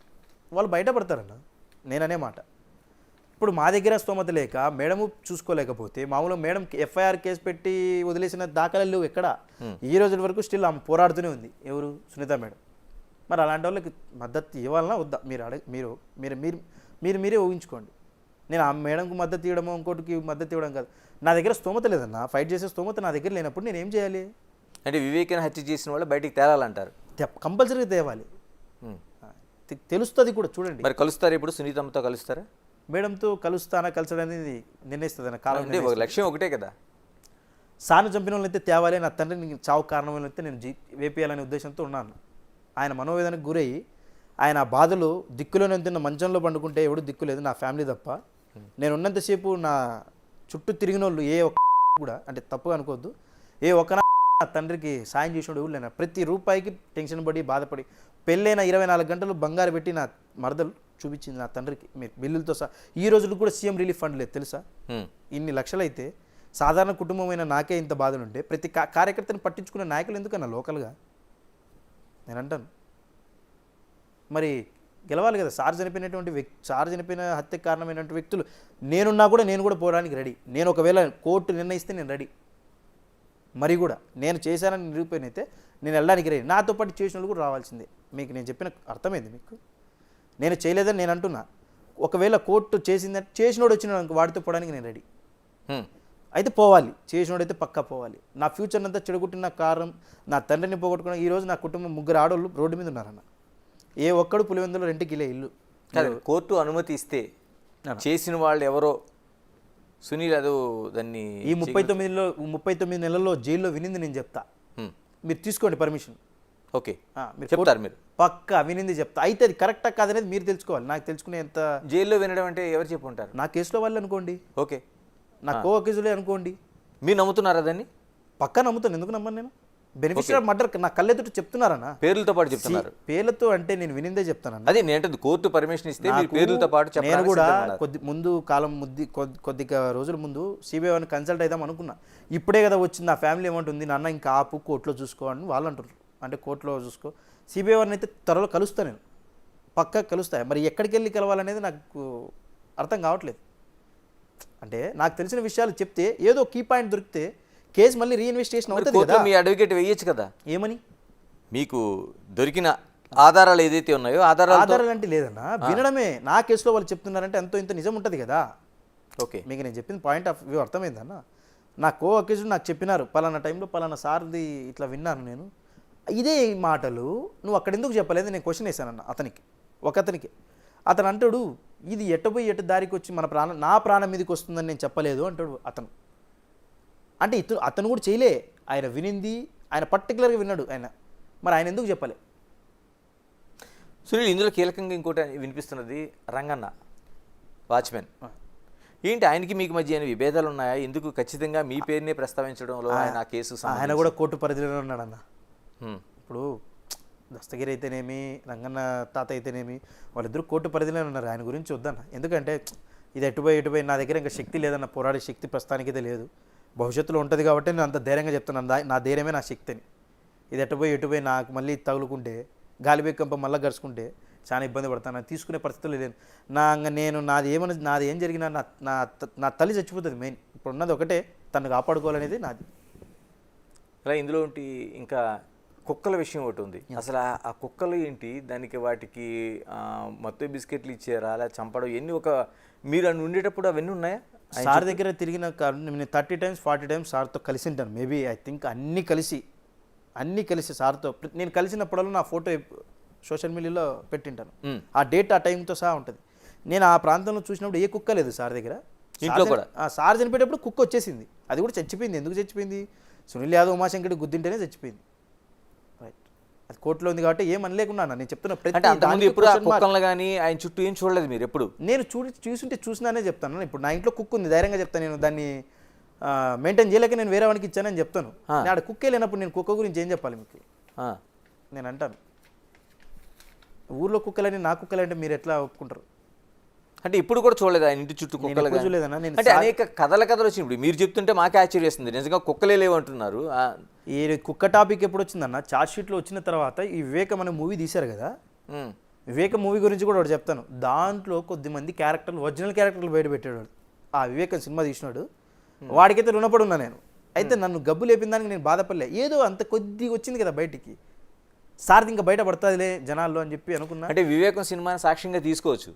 వాళ్ళు బయటపడతారన్న. నేననే మాట. ఇప్పుడు మా దగ్గర స్తోమత లేక మేడము చూసుకోలేకపోతే, మామూలుగా మేడం ఎఫ్ఐఆర్ కేసు పెట్టి వదిలేసిన దాఖలు ఎక్కడ ఈ రోజు వరకు స్టిల్ ఆమె పోరాడుతూనే ఉంది. ఎవరు? సునీత మేడం. మరి అలాంటి వాళ్ళకి మద్దతు ఇవ్వాలన్నా వద్దా? మీరే ఊహించుకోండి. నేను ఆ మేడంకు మద్దతు ఇవ్వడమో ఇంకోటికి మద్దతు ఇవ్వడం కాదు. నా దగ్గర స్తోమత లేదన్న. ఫైట్ చేసే స్తోమత నా దగ్గర లేనప్పుడు నేను ఏం చేయాలి? అంటే వివేకాన్ని హత్య చేసిన వాళ్ళు బయటికి తేలాలంటారు. కంపల్సరీగా తేవాలి. తెలుస్తుంది కూడా. చూడండి, మరి కలుస్తారు ఇప్పుడు? సునీతమ్మతో కలుస్తారా? మేడంతో కలసడనేది నిర్ణయిస్తుంది అన్న కాలం. అంటే ఒక లక్ష్యం ఒకటే కదా. సాను చంపిన వాళ్ళైతే తేవాలి. నా తండ్రిని చావు కారణమైన అయితే నేను వేపేయాలనే ఉద్దేశంతో ఉన్నాను. ఆయన మనోవేదనకు గురయ్యి ఆయన బాధలు దిక్కులోనే తిన్న మంచంలో పండుకుంటే ఎవడు దిక్కు లేదు, నా ఫ్యామిలీ తప్ప. నేను ఉన్నంతసేపు నా చుట్టూ తిరిగిన వాళ్ళు ఏ ఒక్క కూడా, అంటే తప్పుగా అనుకోవద్దు, ఏ ఒక్క నా తండ్రికి సాయం చేసినోడు ఎవరు లేనా. ప్రతి రూపాయికి టెన్షన్ పడి బాధపడి పెళ్ళైన 24 గంటలు బంగారు పెట్టి నా మరదలు చూపించింది నా తండ్రికి, మీరు బిల్లులతో సహా. ఈ రోజులు కూడా సీఎం రిలీఫ్ ఫండ్ లేదు తెలుసా? ఇన్ని లక్షలైతే సాధారణ కుటుంబమైన నాకే ఇంత బాధలుంటే ప్రతి కార్యకర్తను పట్టించుకునే నాయకులు ఎందుకన్నా లోకల్గా? నేను అంటాను. మరి గెలవాలి కదా. సార్ చనిపోయిన హత్యకు కారణమైనటువంటి వ్యక్తులు నేనున్నా కూడా నేను కూడా పోవడానికి రెడీ. నేను ఒకవేళ కోర్టు నిర్ణయిస్తే నేను రెడీ. మరి కూడా నేను చేశానని నిరూపణ నేను వెళ్ళడానికి రెడీ. నాతో పాటు చేసిన వాళ్ళు కూడా రావాల్సిందే. మీకు నేను చెప్పిన అర్థమైంది మీకు? నేను చేయలేదని నేను అంటున్నా. ఒకవేళ కోర్టు చేసిందంటే చేసినోడు వచ్చిన వాడితో పోవడానికి నేను రెడీ. అయితే పోవాలి, చేసినోడైతే పక్కా పోవాలి. నా ఫ్యూచర్ అంతా చెడగొట్టిన కారణం నా తండ్రిని పోగొట్టుకున్న. ఈరోజు నా కుటుంబం 3 ఆడవాళ్ళు రోడ్డు మీద ఉన్నారన్న. ఏ ఒక్కడు పులివెందులో రెంట్కి వెళ్ళే ఇల్లు. కోర్టు అనుమతి ఇస్తే చేసిన వాళ్ళు ఎవరో సునీల్ యాదవ్ దాన్ని ఈ 39 నెలల్లో జైల్లో వినింది నేను చెప్తా. మీరు తీసుకోండి పర్మిషన్. ఓకే, చెప్తారు మీరు? పక్కా వినింది చెప్తా. అయితే అది కరెక్టా కాదనేది మీరు తెలుసుకోవాలి. నాకు తెలుసుకునే ఎంత. జైల్లో వినడం అంటే ఎవరు చెప్పుంటారు? నా కేసులో వాళ్ళు అనుకోండి. ఓకే, నా కేసులే అనుకోండి. మీరు నమ్ముతున్నారా దాన్ని? పక్కా నమ్ముతాను. ఎందుకు నమ్మను నేను? బెనిఫిషియరీ మర్డర్ నా కళ్ళెదుట చెప్తున్నారన్నా. పేర్లతో పాటు చెప్తున్నారు. పేర్లతో అంటే నేను వినిందే చెప్తాను. అదే నేను కోర్టు పర్మిషన్ ఇస్తే పేర్లతో పాటు నేను కూడా కొద్దిగా రోజుల ముందు సిబిఐ వారిని కన్సల్ట్ అవుదాం అనుకున్నా. ఇప్పుడే కదా వచ్చింది. నా ఫ్యామిలీ ఏమంటుంది, నాన్న ఇంకా ఆపు, కోర్టులో చూసుకో అని వాళ్ళు అంటారు. అంటే కోర్టులో చూసుకో. సిబిఐ వారిని అయితే త్వరలో కలుస్తాను నేను, పక్కా కలుస్తాయి. మరి ఎక్కడికి వెళ్ళి కలవాలనేది నాకు అర్థం కావట్లేదు. అంటే నాకు తెలిసిన విషయాలు చెప్తే ఏదో కీ పాయింట్ దొరికితే కేసు మళ్ళీ రీఇన్వెస్టిగేషన్ అవుతుంది కదా. కోర్టులో మీ అడ్వకేట్ వేయచ్చు కదా. ఏమని మీకు దొరికిన ఆధారాలు ఏదైతే ఉన్నాయో ఆధారాలు అంటే లేదన్నా, వినడమే. నా కేసులో వాళ్ళు చెప్తున్నారంటే ఎంతో ఇంత నిజం ఉంటుంది కదా. ఓకే, మీకు నేను చెప్పిన పాయింట్ ఆఫ్ వ్యూ అర్థమైందన్న. నా కో అక్యూజ్డ్ నాకు చెప్పినారు, పలానా టైంలో పలానా సార్ది ఇట్లా విన్నాను నేను. ఇదే మాటలు నువ్వు అక్కడ ఎందుకు చెప్పలేదు నేను క్వశ్చన్ వేసానన్న అతనికి, ఒకతనికి. అతను అంటాడు ఇది ఎట్టపోయి ఎటు దారికి వచ్చి నా ప్రాణం మీదకి వస్తుందని నేను చెప్పలేదు అంటాడు అతను. అంటే అతను కూడా చేయలే, ఆయన వినింది ఆయన పర్టికులర్గా విన్నాడు ఆయన, మరి ఆయన ఎందుకు చెప్పలే? సునీల్, ఇందులో కీలకంగా ఇంకోటి వినిపిస్తున్నది రంగన్న వాచ్మెన్. ఏంటి ఆయనకి మీకు మధ్య ఏమైనా విభేదాలు ఉన్నాయా? ఎందుకు ఖచ్చితంగా మీ పేరునే ప్రస్తావించడంలో ఆయన కేసు ఆయన కూడా కోర్టు పరిధిలోనే ఉన్నాడన్న. ఇప్పుడు దస్తగిరి అయితేనేమి రంగన్న తాత అయితేనేమి వాళ్ళిద్దరూ కోర్టు పరిధిలోనే ఉన్నారు. ఆయన గురించి వద్దన్న, ఎందుకంటే ఇది ఎటుపోయి నా దగ్గర ఇంకా శక్తి లేదన్న, పోరాడే శక్తి ప్రస్తుతానికైతే లేదు. భవిష్యత్తులో ఉంటుంది కాబట్టి నేను అంత ధైర్యంగా చెప్తున్నాను, నా ధైర్యమే నా శక్తి అని. ఇది ఎటుపోయి నాకు మళ్ళీ తగులుకుంటే గాలిబెక్కంప మళ్ళీ గడుచుకుంటే చాలా ఇబ్బంది పడతాను, తీసుకునే పరిస్థితులు లేను. నాది ఏం జరిగినా నా తల్లి చచ్చిపోతుంది మెయిన్. ఇప్పుడు ఉన్నది ఒకటే, తను కాపాడుకోవాలనేది నాది. అలా ఇందులో ఉంటే ఇంకా కుక్కల విషయం ఒకటి ఉంది. అసలు ఆ కుక్కలు ఏంటి, దానికి వాటికి మొత్తం బిస్కెట్లు ఇచ్చారా, అలా చంపడం ఎన్ని మీరు అని ఉండేటప్పుడు అవన్నీ ఉన్నాయా? సార్ దగ్గర తిరిగిన నేను 30 times 40 times సార్తో కలిసి ఉంటాను. మేబీ ఐ థింక్ అన్నీ కలిసి సార్తో నేను కలిసినప్పుడల్లా నా ఫోటో సోషల్ మీడియాలో పెట్టింటాను. ఆ డేట్ ఆ టైంతో సహా ఉంటుంది. నేను ఆ ప్రాంతంలో చూసినప్పుడు ఏ కుక్క లేదు సార్ దగ్గర. ఇంట్లో కూడా సార్ చనిపోయేటప్పుడు కుక్క వచ్చేసింది, అది కూడా చచ్చిపోయింది. ఎందుకు చచ్చిపోయింది? సునీల్ యాదవ్ ఉమాశంకర్ గుద్దింటేనే చచ్చిపోయింది. రైట్, అది కోర్టులో ఉంది కాబట్టి ఏం అనలేకున్నా నేను చెప్తున్నా. ఎప్పుడు కుక్కలను కానీ ఆయన చుట్టూ ఏం చూడలేదు మీరు ఎప్పుడు? నేను చూసుంటే చూసినానే చెప్తాను. ఇప్పుడు నా ఇంట్లో కుక్క ఉంది, ధైర్యంగా చెప్తాను. నేను దాన్ని మెయింటైన్ చేయలేక నేను వేరే వాడికి ఇచ్చానని చెప్తాను. ఆడ కుక్కే లేనప్పుడు నేను కుక్క గురించి ఏం చెప్పాలి మీకు? నేను అంటాను ఊర్లో కుక్కలని నా కుక్కలంటే మీరు ఎట్లా ఒప్పుకుంటారు? అంటే ఇప్పుడు కూడా చూడలేదు ఆయన ఇంటి చుట్టూ కుక్కలు చూడలేదన్నా. నేను అంటే అనేక కథలు వచ్చినప్పుడు మీరు చెప్తుంటే మాకే ఆశ్చర్యేస్తుంది, నిజంగా కుక్కలే లేవంటున్నారు. ఈ కుక్క టాపిక్ ఎప్పుడు వచ్చిందన్న, ఛార్జ్ షీట్లో వచ్చిన తర్వాత ఈ వివేకం అనే మూవీ తీశారు కదా. వివేకం మూవీ గురించి కూడా ఒకటి చెప్తాను. దాంట్లో కొద్దిమంది క్యారెక్టర్లు, ఒరిజినల్ క్యారెక్టర్లు బయట పెట్టాడు ఆ వివేకం సినిమా తీసినాడు. వాడికైతే రుణపడి ఉన్నా నేను. అయితే నన్ను గబ్బు లేపిన దానికి నేను బాధపడలే, ఏదో అంత కొద్దిగా వచ్చింది కదా బయటికి, సార్ది ఇంకా బయట పడుతుందిలే జనాల్లో అని చెప్పి అనుకున్నా. అంటే వివేకం సినిమాని సాక్ష్యంగా తీసుకోవచ్చు.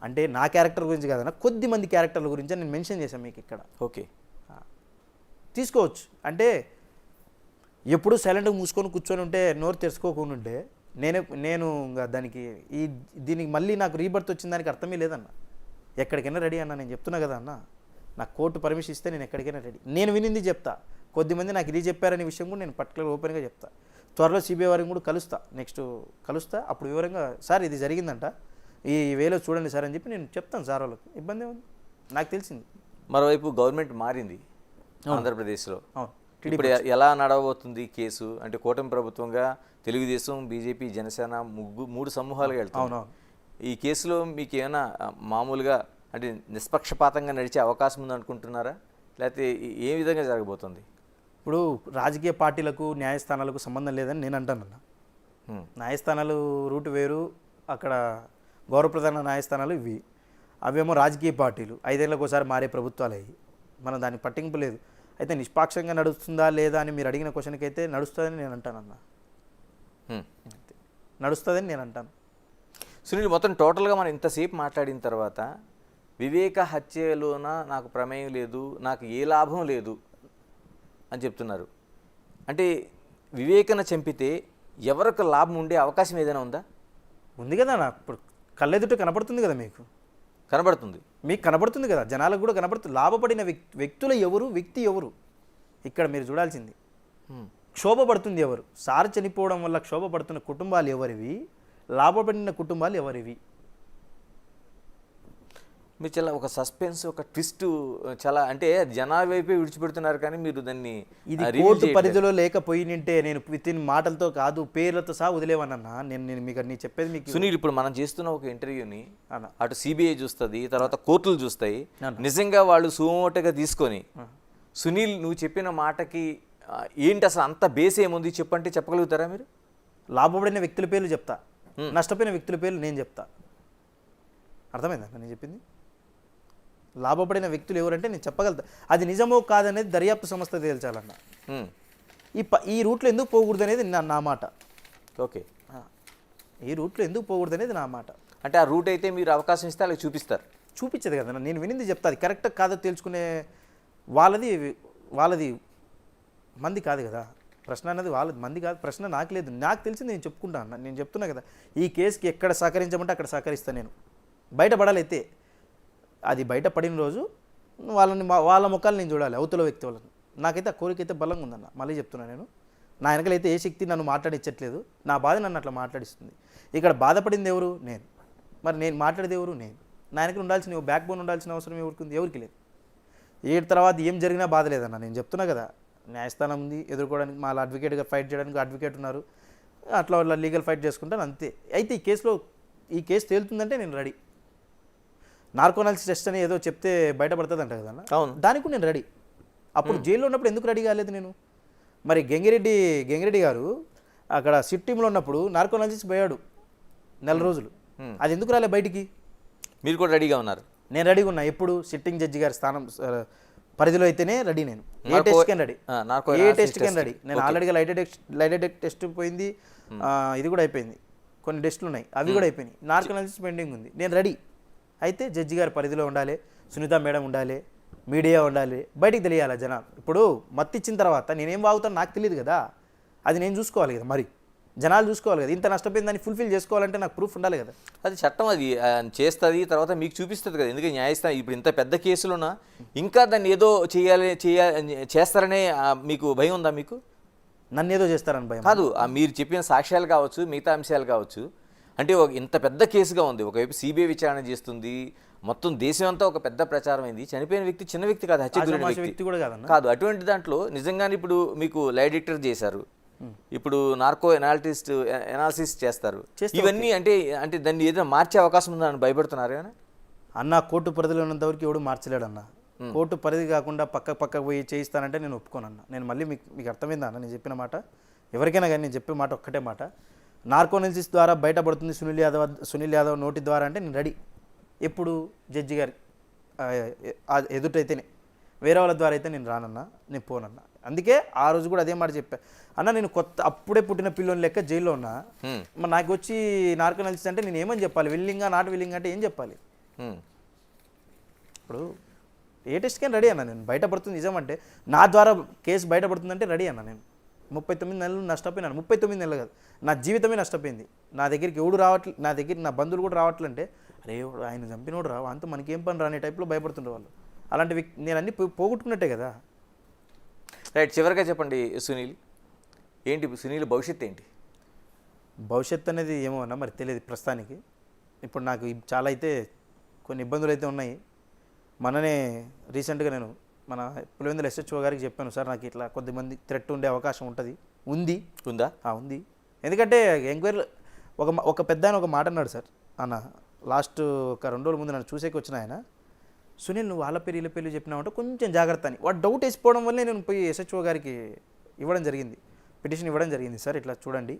అంటే నా క్యారెక్టర్ గురించి కాదన్న, కొద్ది మంది క్యారెక్టర్ల గురించి నేను మెన్షన్ చేశాను మీకు ఇక్కడ. ఓకే, తీసుకోవచ్చు. అంటే ఎప్పుడు సైలెంట్గా మూసుకొని కూర్చొని ఉంటే, నోరు తెరుచుకోకుండా ఉంటే నేను దానికి దీనికి మళ్ళీ నాకు రీబర్త్ వచ్చిన దానికి అర్థమే లేదన్న. ఎక్కడికైనా రెడీ అన్న, నేను చెప్తున్నా కదా అన్న, నాకు కోర్టు పర్మిషన్ ఇస్తే నేను ఎక్కడికైనా రెడీ. నేను వినింది చెప్తా, కొద్దిమంది నాకు ఇది చెప్పారనే విషయం కూడా నేను పర్టికులర్ ఓపెన్గా చెప్తా. త్వరలో సిబిఐ వారిని కూడా కలుస్తా. అప్పుడు వివరంగా సార్ ఇది జరిగిందంట, ఈ వేలో చూడండి సార్ అని చెప్పి నేను చెప్తాను సార్ వాళ్ళకి. ఇబ్బంది ఉంది, నాకు తెలిసింది. మరోవైపు గవర్నమెంట్ మారింది ఆంధ్రప్రదేశ్లో. ఇప్పుడు ఎలా నడవబోతుంది కేసు? అంటే కూటమి ప్రభుత్వంగా తెలుగుదేశం, బీజేపీ, జనసేన మూడు సమూహాలుగా వెళ్తాయి. ఈ కేసులో మీకు ఏమైనా మామూలుగా అంటే నిష్పక్షపాతంగా నడిచే అవకాశం ఉంది అనుకుంటున్నారా, లేకపోతే ఏ విధంగా జరగబోతుంది? ఇప్పుడు రాజకీయ పార్టీలకు న్యాయస్థానాలకు సంబంధం లేదని నేను అంటానన్నా. న్యాయస్థానాలు రూట్ వేరు, అక్కడ గౌరవప్రధాన న్యాయస్థానాలు ఇవి. అవేమో రాజకీయ పార్టీలు 5 ఏళ్ళకు ఒకసారి మారే ప్రభుత్వాలు అవి. మనం దాన్ని పట్టింపు లేదు. అయితే నిష్పాక్షంగా నడుస్తుందా లేదా అని మీరు అడిగిన క్వశ్చన్కి అయితే నడుస్తుందని నేను అంటానన్నా. నడుస్తుందని నేను అంటాను. సునీల్, మొత్తం టోటల్గా మనం ఇంతసేపు మాట్లాడిన తర్వాత వివేక హత్యలోన నాకు ప్రమేయం లేదు, నాకు ఏ లాభం లేదు అని చెప్తున్నారు. అంటే వివేకన చంపితే ఎవరికి లాభం ఉండే అవకాశం ఏదైనా ఉందా? ఉంది కదా నా, ఇప్పుడు కళ్ళెదుట కనపడుతుంది కదా, మీకు కనబడుతుంది కదా, జనాలకు కూడా కనబడుతుంది. లాభపడిన వ్యక్తులు ఎవరు, వ్యక్తి ఎవరు ఇక్కడ మీరు చూడాల్సింది. క్షోభపడుతుంది ఎవరు? సార్ చనిపోవడం వల్ల క్షోభపడుతున్న కుటుంబాలు ఎవరివి, లాభపడిన కుటుంబాలు ఎవరివి? మీరు చాలా ఒక సస్పెన్స్, ఒక ట్విస్ట్, చాలా అంటే జనాల వైపే విడిచిపెడుతున్నారు కానీ మీరు దాన్ని ఇది కోర్టు పరిధిలో లేకపోయినంటే నేను వితిన్ మాటలతో కాదు పేర్లతో సహా వదిలేవన్నా. నేను మీకు చెప్పేది మీకు సునీల్, ఇప్పుడు మనం చేస్తున్న ఒక ఇంటర్వ్యూని అటు సిబిఐ చూస్తుంది, తర్వాత కోర్టులు చూస్తాయి. నిజంగా వాళ్ళు సుమోటగా తీసుకొని సునీల్ నువ్వు చెప్పిన మాటకి ఏంటి అసలు అంత బేస్ ఏముంది చెప్పంటే చెప్పగలుగుతారా మీరు? లాభపడిన వ్యక్తుల పేర్లు చెప్తా, నష్టపోయిన వ్యక్తుల పేర్లు నేను చెప్తా. అర్థమైందా నేను చెప్పింది? లాభపడిన వ్యక్తులు ఎవరంటే నేను చెప్పగలుగుతా. అది నిజమో కాదనేది దర్యాప్తు సంస్థ తేల్చాలన్న. ఉమ్, ఈ రూట్లో ఎందుకు పోకూడదు అనేది నా మాట. ఓకే. ఈ రూట్లో ఎందుకు పోకూడదు అనేది నా మాట. అంటే ఆ రూట్ అయితే మీరు అవకాశం ఇస్తే వాళ్ళకి చూపిస్తారు. చూపించదు కదా, నేను వినింది చెప్తా. అది కరెక్ట్ కాదో తెలుసుకునే వాళ్ళది మంది కాదు కదా. ప్రశ్న అనేది వాళ్ళది, మంది కాదు. ప్రశ్న నాకు లేదు, నాకు తెలిసింది నేను చెప్పుకుంటా అన్న. నేను చెప్తున్నా కదా, ఈ కేసుకి ఎక్కడ సహకరించమంటే అక్కడ సహకరిస్తాను నేను. బయటపడాలైతే అది బయటపడిన రోజు వాళ్ళ ముఖాలు నేను చూడాలి, అవతల వ్యక్తి వాళ్ళని. నాకైతే ఆ కోరిక అయితే బలంగా ఉందన్న. మళ్ళీ చెప్తున్నా, నేను నా వెనకలైతే ఏ శక్తి నన్ను మాట్లాడించట్లేదు. నా బాధ నన్ను అట్లా మాట్లాడిస్తుంది. ఇక్కడ బాధపడింది ఎవరు? నేను. మరి నేను మాట్లాడేది ఎవరు? నేను. నా వెనక ఉండాల్సిన బ్యాక్ బోన్ ఉండాల్సిన అవసరం ఎవరికి లేదు. ఏడు తర్వాత ఏం జరిగినా బాధ లేదన్న. నేను చెప్తున్నా కదా, న్యాయస్థానం ఉంది ఎదుర్కోవడానికి, మా అడ్వకేట్గా ఫైట్ చేయడానికి అడ్వకేట్ ఉన్నారు. అట్లా వాళ్ళ లీగల్ ఫైట్ చేసుకుంటాను అంతే. అయితే ఈ కేసు తేలుతుందంటే నేను రెడీ. నార్కోనాలిసిస్ టెస్ట్ అని ఏదో చెప్తే బయటపడుతుంది అంట కదన్న. అవును. దానికి నేను రెడీ. అప్పుడు జైల్లో ఉన్నప్పుడు ఎందుకు రెడీ కాలేదు నేను? మరి గంగిరెడ్డి గారు అక్కడ సిట్ టీంలో ఉన్నప్పుడు నార్కోనాలిసిస్ పోయాడు 4 రోజులు. అది ఎందుకు రాలే బయటికి? మీరు కూడా రెడీగా ఉన్నారు. నేను రెడీగా ఉన్నా. ఎప్పుడు సిట్టింగ్ జడ్జి గారి స్థానం పరిధిలో అయితేనే రెడీ. నేను ఏ టెస్ట్కైనా రెడీ, ఏ టెస్ట్కైనా రెడీ. నేను ఆల్రెడీగా లైట్ టెస్ట్ పోయింది, ఇది కూడా అయిపోయింది. కొన్ని టెస్టులు ఉన్నాయి, అవి కూడా అయిపోయినాయి. నార్కోనాలిసిస్ పెండింగ్ ఉంది. నేను రెడీ. అయితే జడ్జి గారి పరిధిలో ఉండాలి, సునీత మేడం ఉండాలి, మీడియా ఉండాలి, బయటికి తెలియాలి జనాలు. ఇప్పుడు మత్తు ఇచ్చిన తర్వాత నేనేం వాగుతాను నాకు తెలియదు కదా, అది నేను చూసుకోవాలి కదా. మరి జనాలు చూసుకోవాలి కదా. ఇంత నష్టపోయింది దాన్ని ఫుల్ఫిల్ చేసుకోవాలంటే నాకు ప్రూఫ్ ఉండాలి కదా. అది చట్టం, అది చేస్తుంది, తర్వాత మీకు చూపిస్తుంది కదా. ఎందుకంటే న్యాయస్థానం ఇప్పుడు ఇంత పెద్ద కేసులున్నా ఇంకా దాన్ని ఏదో చేస్తారనే మీకు భయం ఉందా? మీకు నన్ను ఏదో చేస్తారని భయం కాదు, మీరు చెప్పిన సాక్ష్యాలు కావచ్చు, మిగతా అంశాలు కావచ్చు. అంటే ఇంత పెద్ద కేసుగా ఉంది, ఒకవైపు సిబిఐ విచారణ చేస్తుంది, మొత్తం దేశం అంతా ఒక పెద్ద ప్రచారం అయింది. చనిపోయిన వ్యక్తి చిన్న వ్యక్తి కాదు, హత్య గురైన వ్యక్తి కూడా కాదన్న. కాదు. అటువంటి దాంట్లో నిజంగానే ఇప్పుడు మీకు లై డిటెక్టర్ చేశారు, ఇప్పుడు నార్కో ఎనాలిసిస్ చేస్తారు. ఇవన్నీ అంటే దాన్ని ఏదైనా మార్చే అవకాశం ఉందని భయపడుతున్నారు కానీ అన్న. కోర్టు పరిధిలో ఉన్నంత వరకు ఎవడు మార్చలేడు అన్న. కోర్టు పరిధి కాకుండా పక్కకు పోయి చేయిస్తానంటే నేను ఒప్పుకోనన్న. నేను మళ్ళీ మీకు అర్థమైందా అన్న నేను చెప్పిన మాట? ఎవరికైనా కానీ నేను చెప్పే మాట ఒక్కటే మాట, నార్కోనాలిసిస్ ద్వారా బయటపడుతుంది సునీల్ యాదవ్ నోటి ద్వారా అంటే నేను రెడీ. ఎప్పుడు జడ్జి గారి ఎదుటైతేనే, వేరే వాళ్ళ ద్వారా అయితే నేను రానన్నా, నేను పోనన్నా. అందుకే ఆ రోజు కూడా అదే మాట చెప్పా అన్న. నేను అప్పుడే పుట్టిన పిల్లని లెక్క జైల్లో ఉన్నా. మరి నాకు వచ్చి నార్కోనాలిసిస్ అంటే నేను ఏమని చెప్పాలి? విల్లింగా నాట్ విల్లింగ్ అంటే ఏం చెప్పాలి? ఇప్పుడు ఏ టెస్ట్కైనా రెడీ అన్న. నేను బయటపడుతుంది నిజం అంటే, నా ద్వారా కేసు బయటపడుతుందంటే రెడీ అన్న. నేను 39 నెలలు నష్టపోయినాను. 39 నెలలు కాదు, నా జీవితమే నష్టపోయింది. నా దగ్గరికి ఎవడు రావట్లేదు, నా దగ్గర నా బంధువులు కూడా రావట్లంటే, అరే ఆయన చంపినోడు రావు అంత మనకేం పని రాని టైప్లో భయపడుతుండే వాళ్ళు. అలాంటి వ్యక్తి నేను అన్ని పోగొట్టుకున్నట్టే కదా. రైట్. చివరిగా చెప్పండి సునీల్, ఏంటి సునీల్ భవిష్యత్తు ఏంటి? భవిష్యత్తు అనేది ఏమో అన్నా మరి తెలియదు ప్రస్తుతానికి. ఇప్పుడు నాకు చాలా అయితే కొన్ని ఇబ్బందులు అయితే ఉన్నాయి. మననే రీసెంట్గా నేను మన పులివెందుల SHO గారికి చెప్పాను, సార్ నాకు ఇట్లా కొద్దిమంది థ్రెట్ ఉండే అవకాశం ఉందా? ఉంది. ఎందుకంటే ఎంక్వైరీలో ఒక పెద్ద ఆయన ఒక మాట అన్నాడు, సార్ అన్న లాస్ట్ ఒక 2 రోజుల ముందు నన్ను చూసేకి వచ్చిన ఆయన, సునీల్ నువ్వు వాళ్ళ పేరు వీళ్ళ పేర్లు చెప్పినావంటే కొంచెం జాగ్రత్త అని. వాడు డౌట్ వేసిపోవడం వల్లే నేను పోయి SHO గారికి పిటిషన్ ఇవ్వడం జరిగింది, సార్ ఇట్లా చూడండి.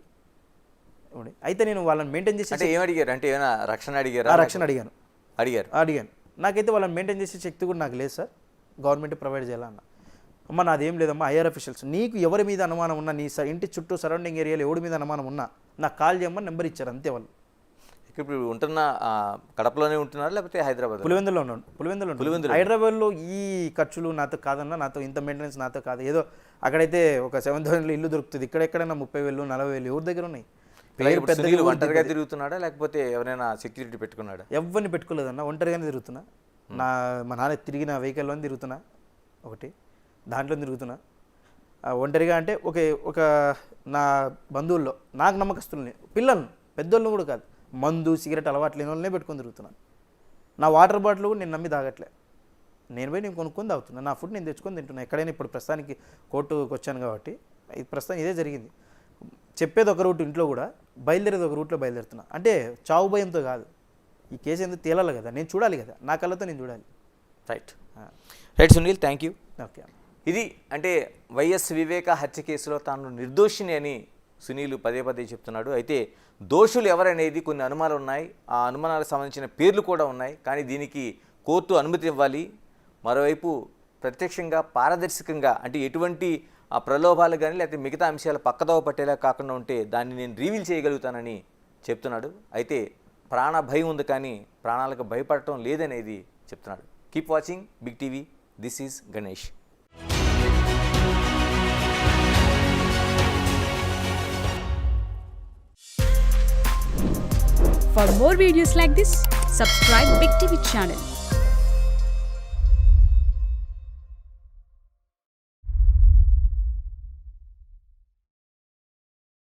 అయితే నేను వాళ్ళని మెయింటైన్ చేసి అంటే ఏమడిగారు? అంటే ఏమైనా రక్షణ అడిగారు? రక్షణ అడిగాను. నాకైతే వాళ్ళని మెయింటైన్ చేసే శక్తి కూడా నాకు లేదు సార్, గవర్నమెంట్ ప్రొవైడ్ చేయాలన్న. అమ్మ నాదేం లేదమ్మా, హైయర్ అఫీషియల్స్, నీకు ఎవరి మీద అనుమానం ఉన్నా, నీ ఇంటి చుట్టూ సరౌండింగ్ ఏరియాలో ఎవరి మీద అనుమానం ఉన్నా నాకు కాల్ చేయమని నెంబర్ ఇచ్చారు అంతే. వాళ్ళు ఇప్పుడు ఉంటున్న కడపలోనే ఉంటున్నారు లేకపోతే హైదరాబాద్? పులివెందులో హైదరాబాద్లో ఈ ఖర్చులు నాతో కాదన్నా, నాతో ఇంత మెయింటెనెన్స్ నాతో కాదు. ఏదో అక్కడైతే ఒక 7,000 ఇల్లు దొరుకుతుంది, ఇక్కడెక్కడైనా 30,000 40,000 ఎవరి దగ్గర ఉన్నాయి. ఒంటరిగా తిరుగుతున్నాడా లేకపోతే ఎవరైనా సెక్యూరిటీ పెట్టుకున్నాడా? ఎవరిని పెట్టుకోలేదన్న, ఒంటరిగానే తిరుగుతున్నా. మా నాన్న తిరిగిన వెహికల్లోనే తిరుగుతున్నా, ఒకటి దాంట్లో తిరుగుతున్నా ఒంటరిగా. అంటే ఒక నా బంధువుల్లో నాకు నమ్మకస్తుల్ని, పిల్లలను, పెద్దోళ్ళని కూడా కాదు, మందు సిగరెట్ అలవాటు లేని వాళ్ళనే పెట్టుకొని తిరుగుతున్నాను. నా వాటర్ బాటిల్ కూడా నేను నమ్మి తాగట్లే, నేను కొనుక్కొని తాగుతున్నా. నా ఫుడ్ నేను తెచ్చుకొని తింటున్నా ఎక్కడైనా. ఇప్పుడు ప్రస్తుతానికి కోర్టుకు వచ్చాను కాబట్టి ప్రస్తుతం ఇదే జరిగింది. చెప్పేది ఒక రూట్ ఇంట్లో కూడా, బయలుదేరేది ఒక రూట్లో బయలుదేరుతున్నా. అంటే చావు భయంతో కాదు, ఈ కేసు ఎందుకు తేలాలి కదా, నేను చూడాలి కదా, నా కళ్ళతో నేను చూడాలి. Right Sunil, thank you. Okay. ఇది అంటే వైఎస్ వివేక హత్య కేసులో తాను నిర్దోషిని అని సునీల్ పదే చెప్తున్నాడు. అయితే దోషులు ఎవరనేది కొన్ని అనుమానాలు ఉన్నాయి, ఆ అనుమానాలకు సంబంధించిన పేర్లు కూడా ఉన్నాయి. కానీ దీనికి కోర్టు అనుమతి ఇవ్వాలి, మరోవైపు ప్రత్యక్షంగా పారదర్శకంగా అంటే ఎటువంటి ఆ ప్రలోభాలు కానీ లేకపోతే మిగతా అంశాలు పక్కదోవ పట్టేలా కాకుండా ఉంటే దాన్ని నేను రివీల్ చేయగలుగుతానని చెప్తున్నాడు. అయితే ప్రాణ భయం ఉంది కానీ ప్రాణాలకు భయపడటం లేదనేది చెప్తున్నాడు. Keep watching big TV. This is Ganesh. For more videos like this, subscribe Big TV channel.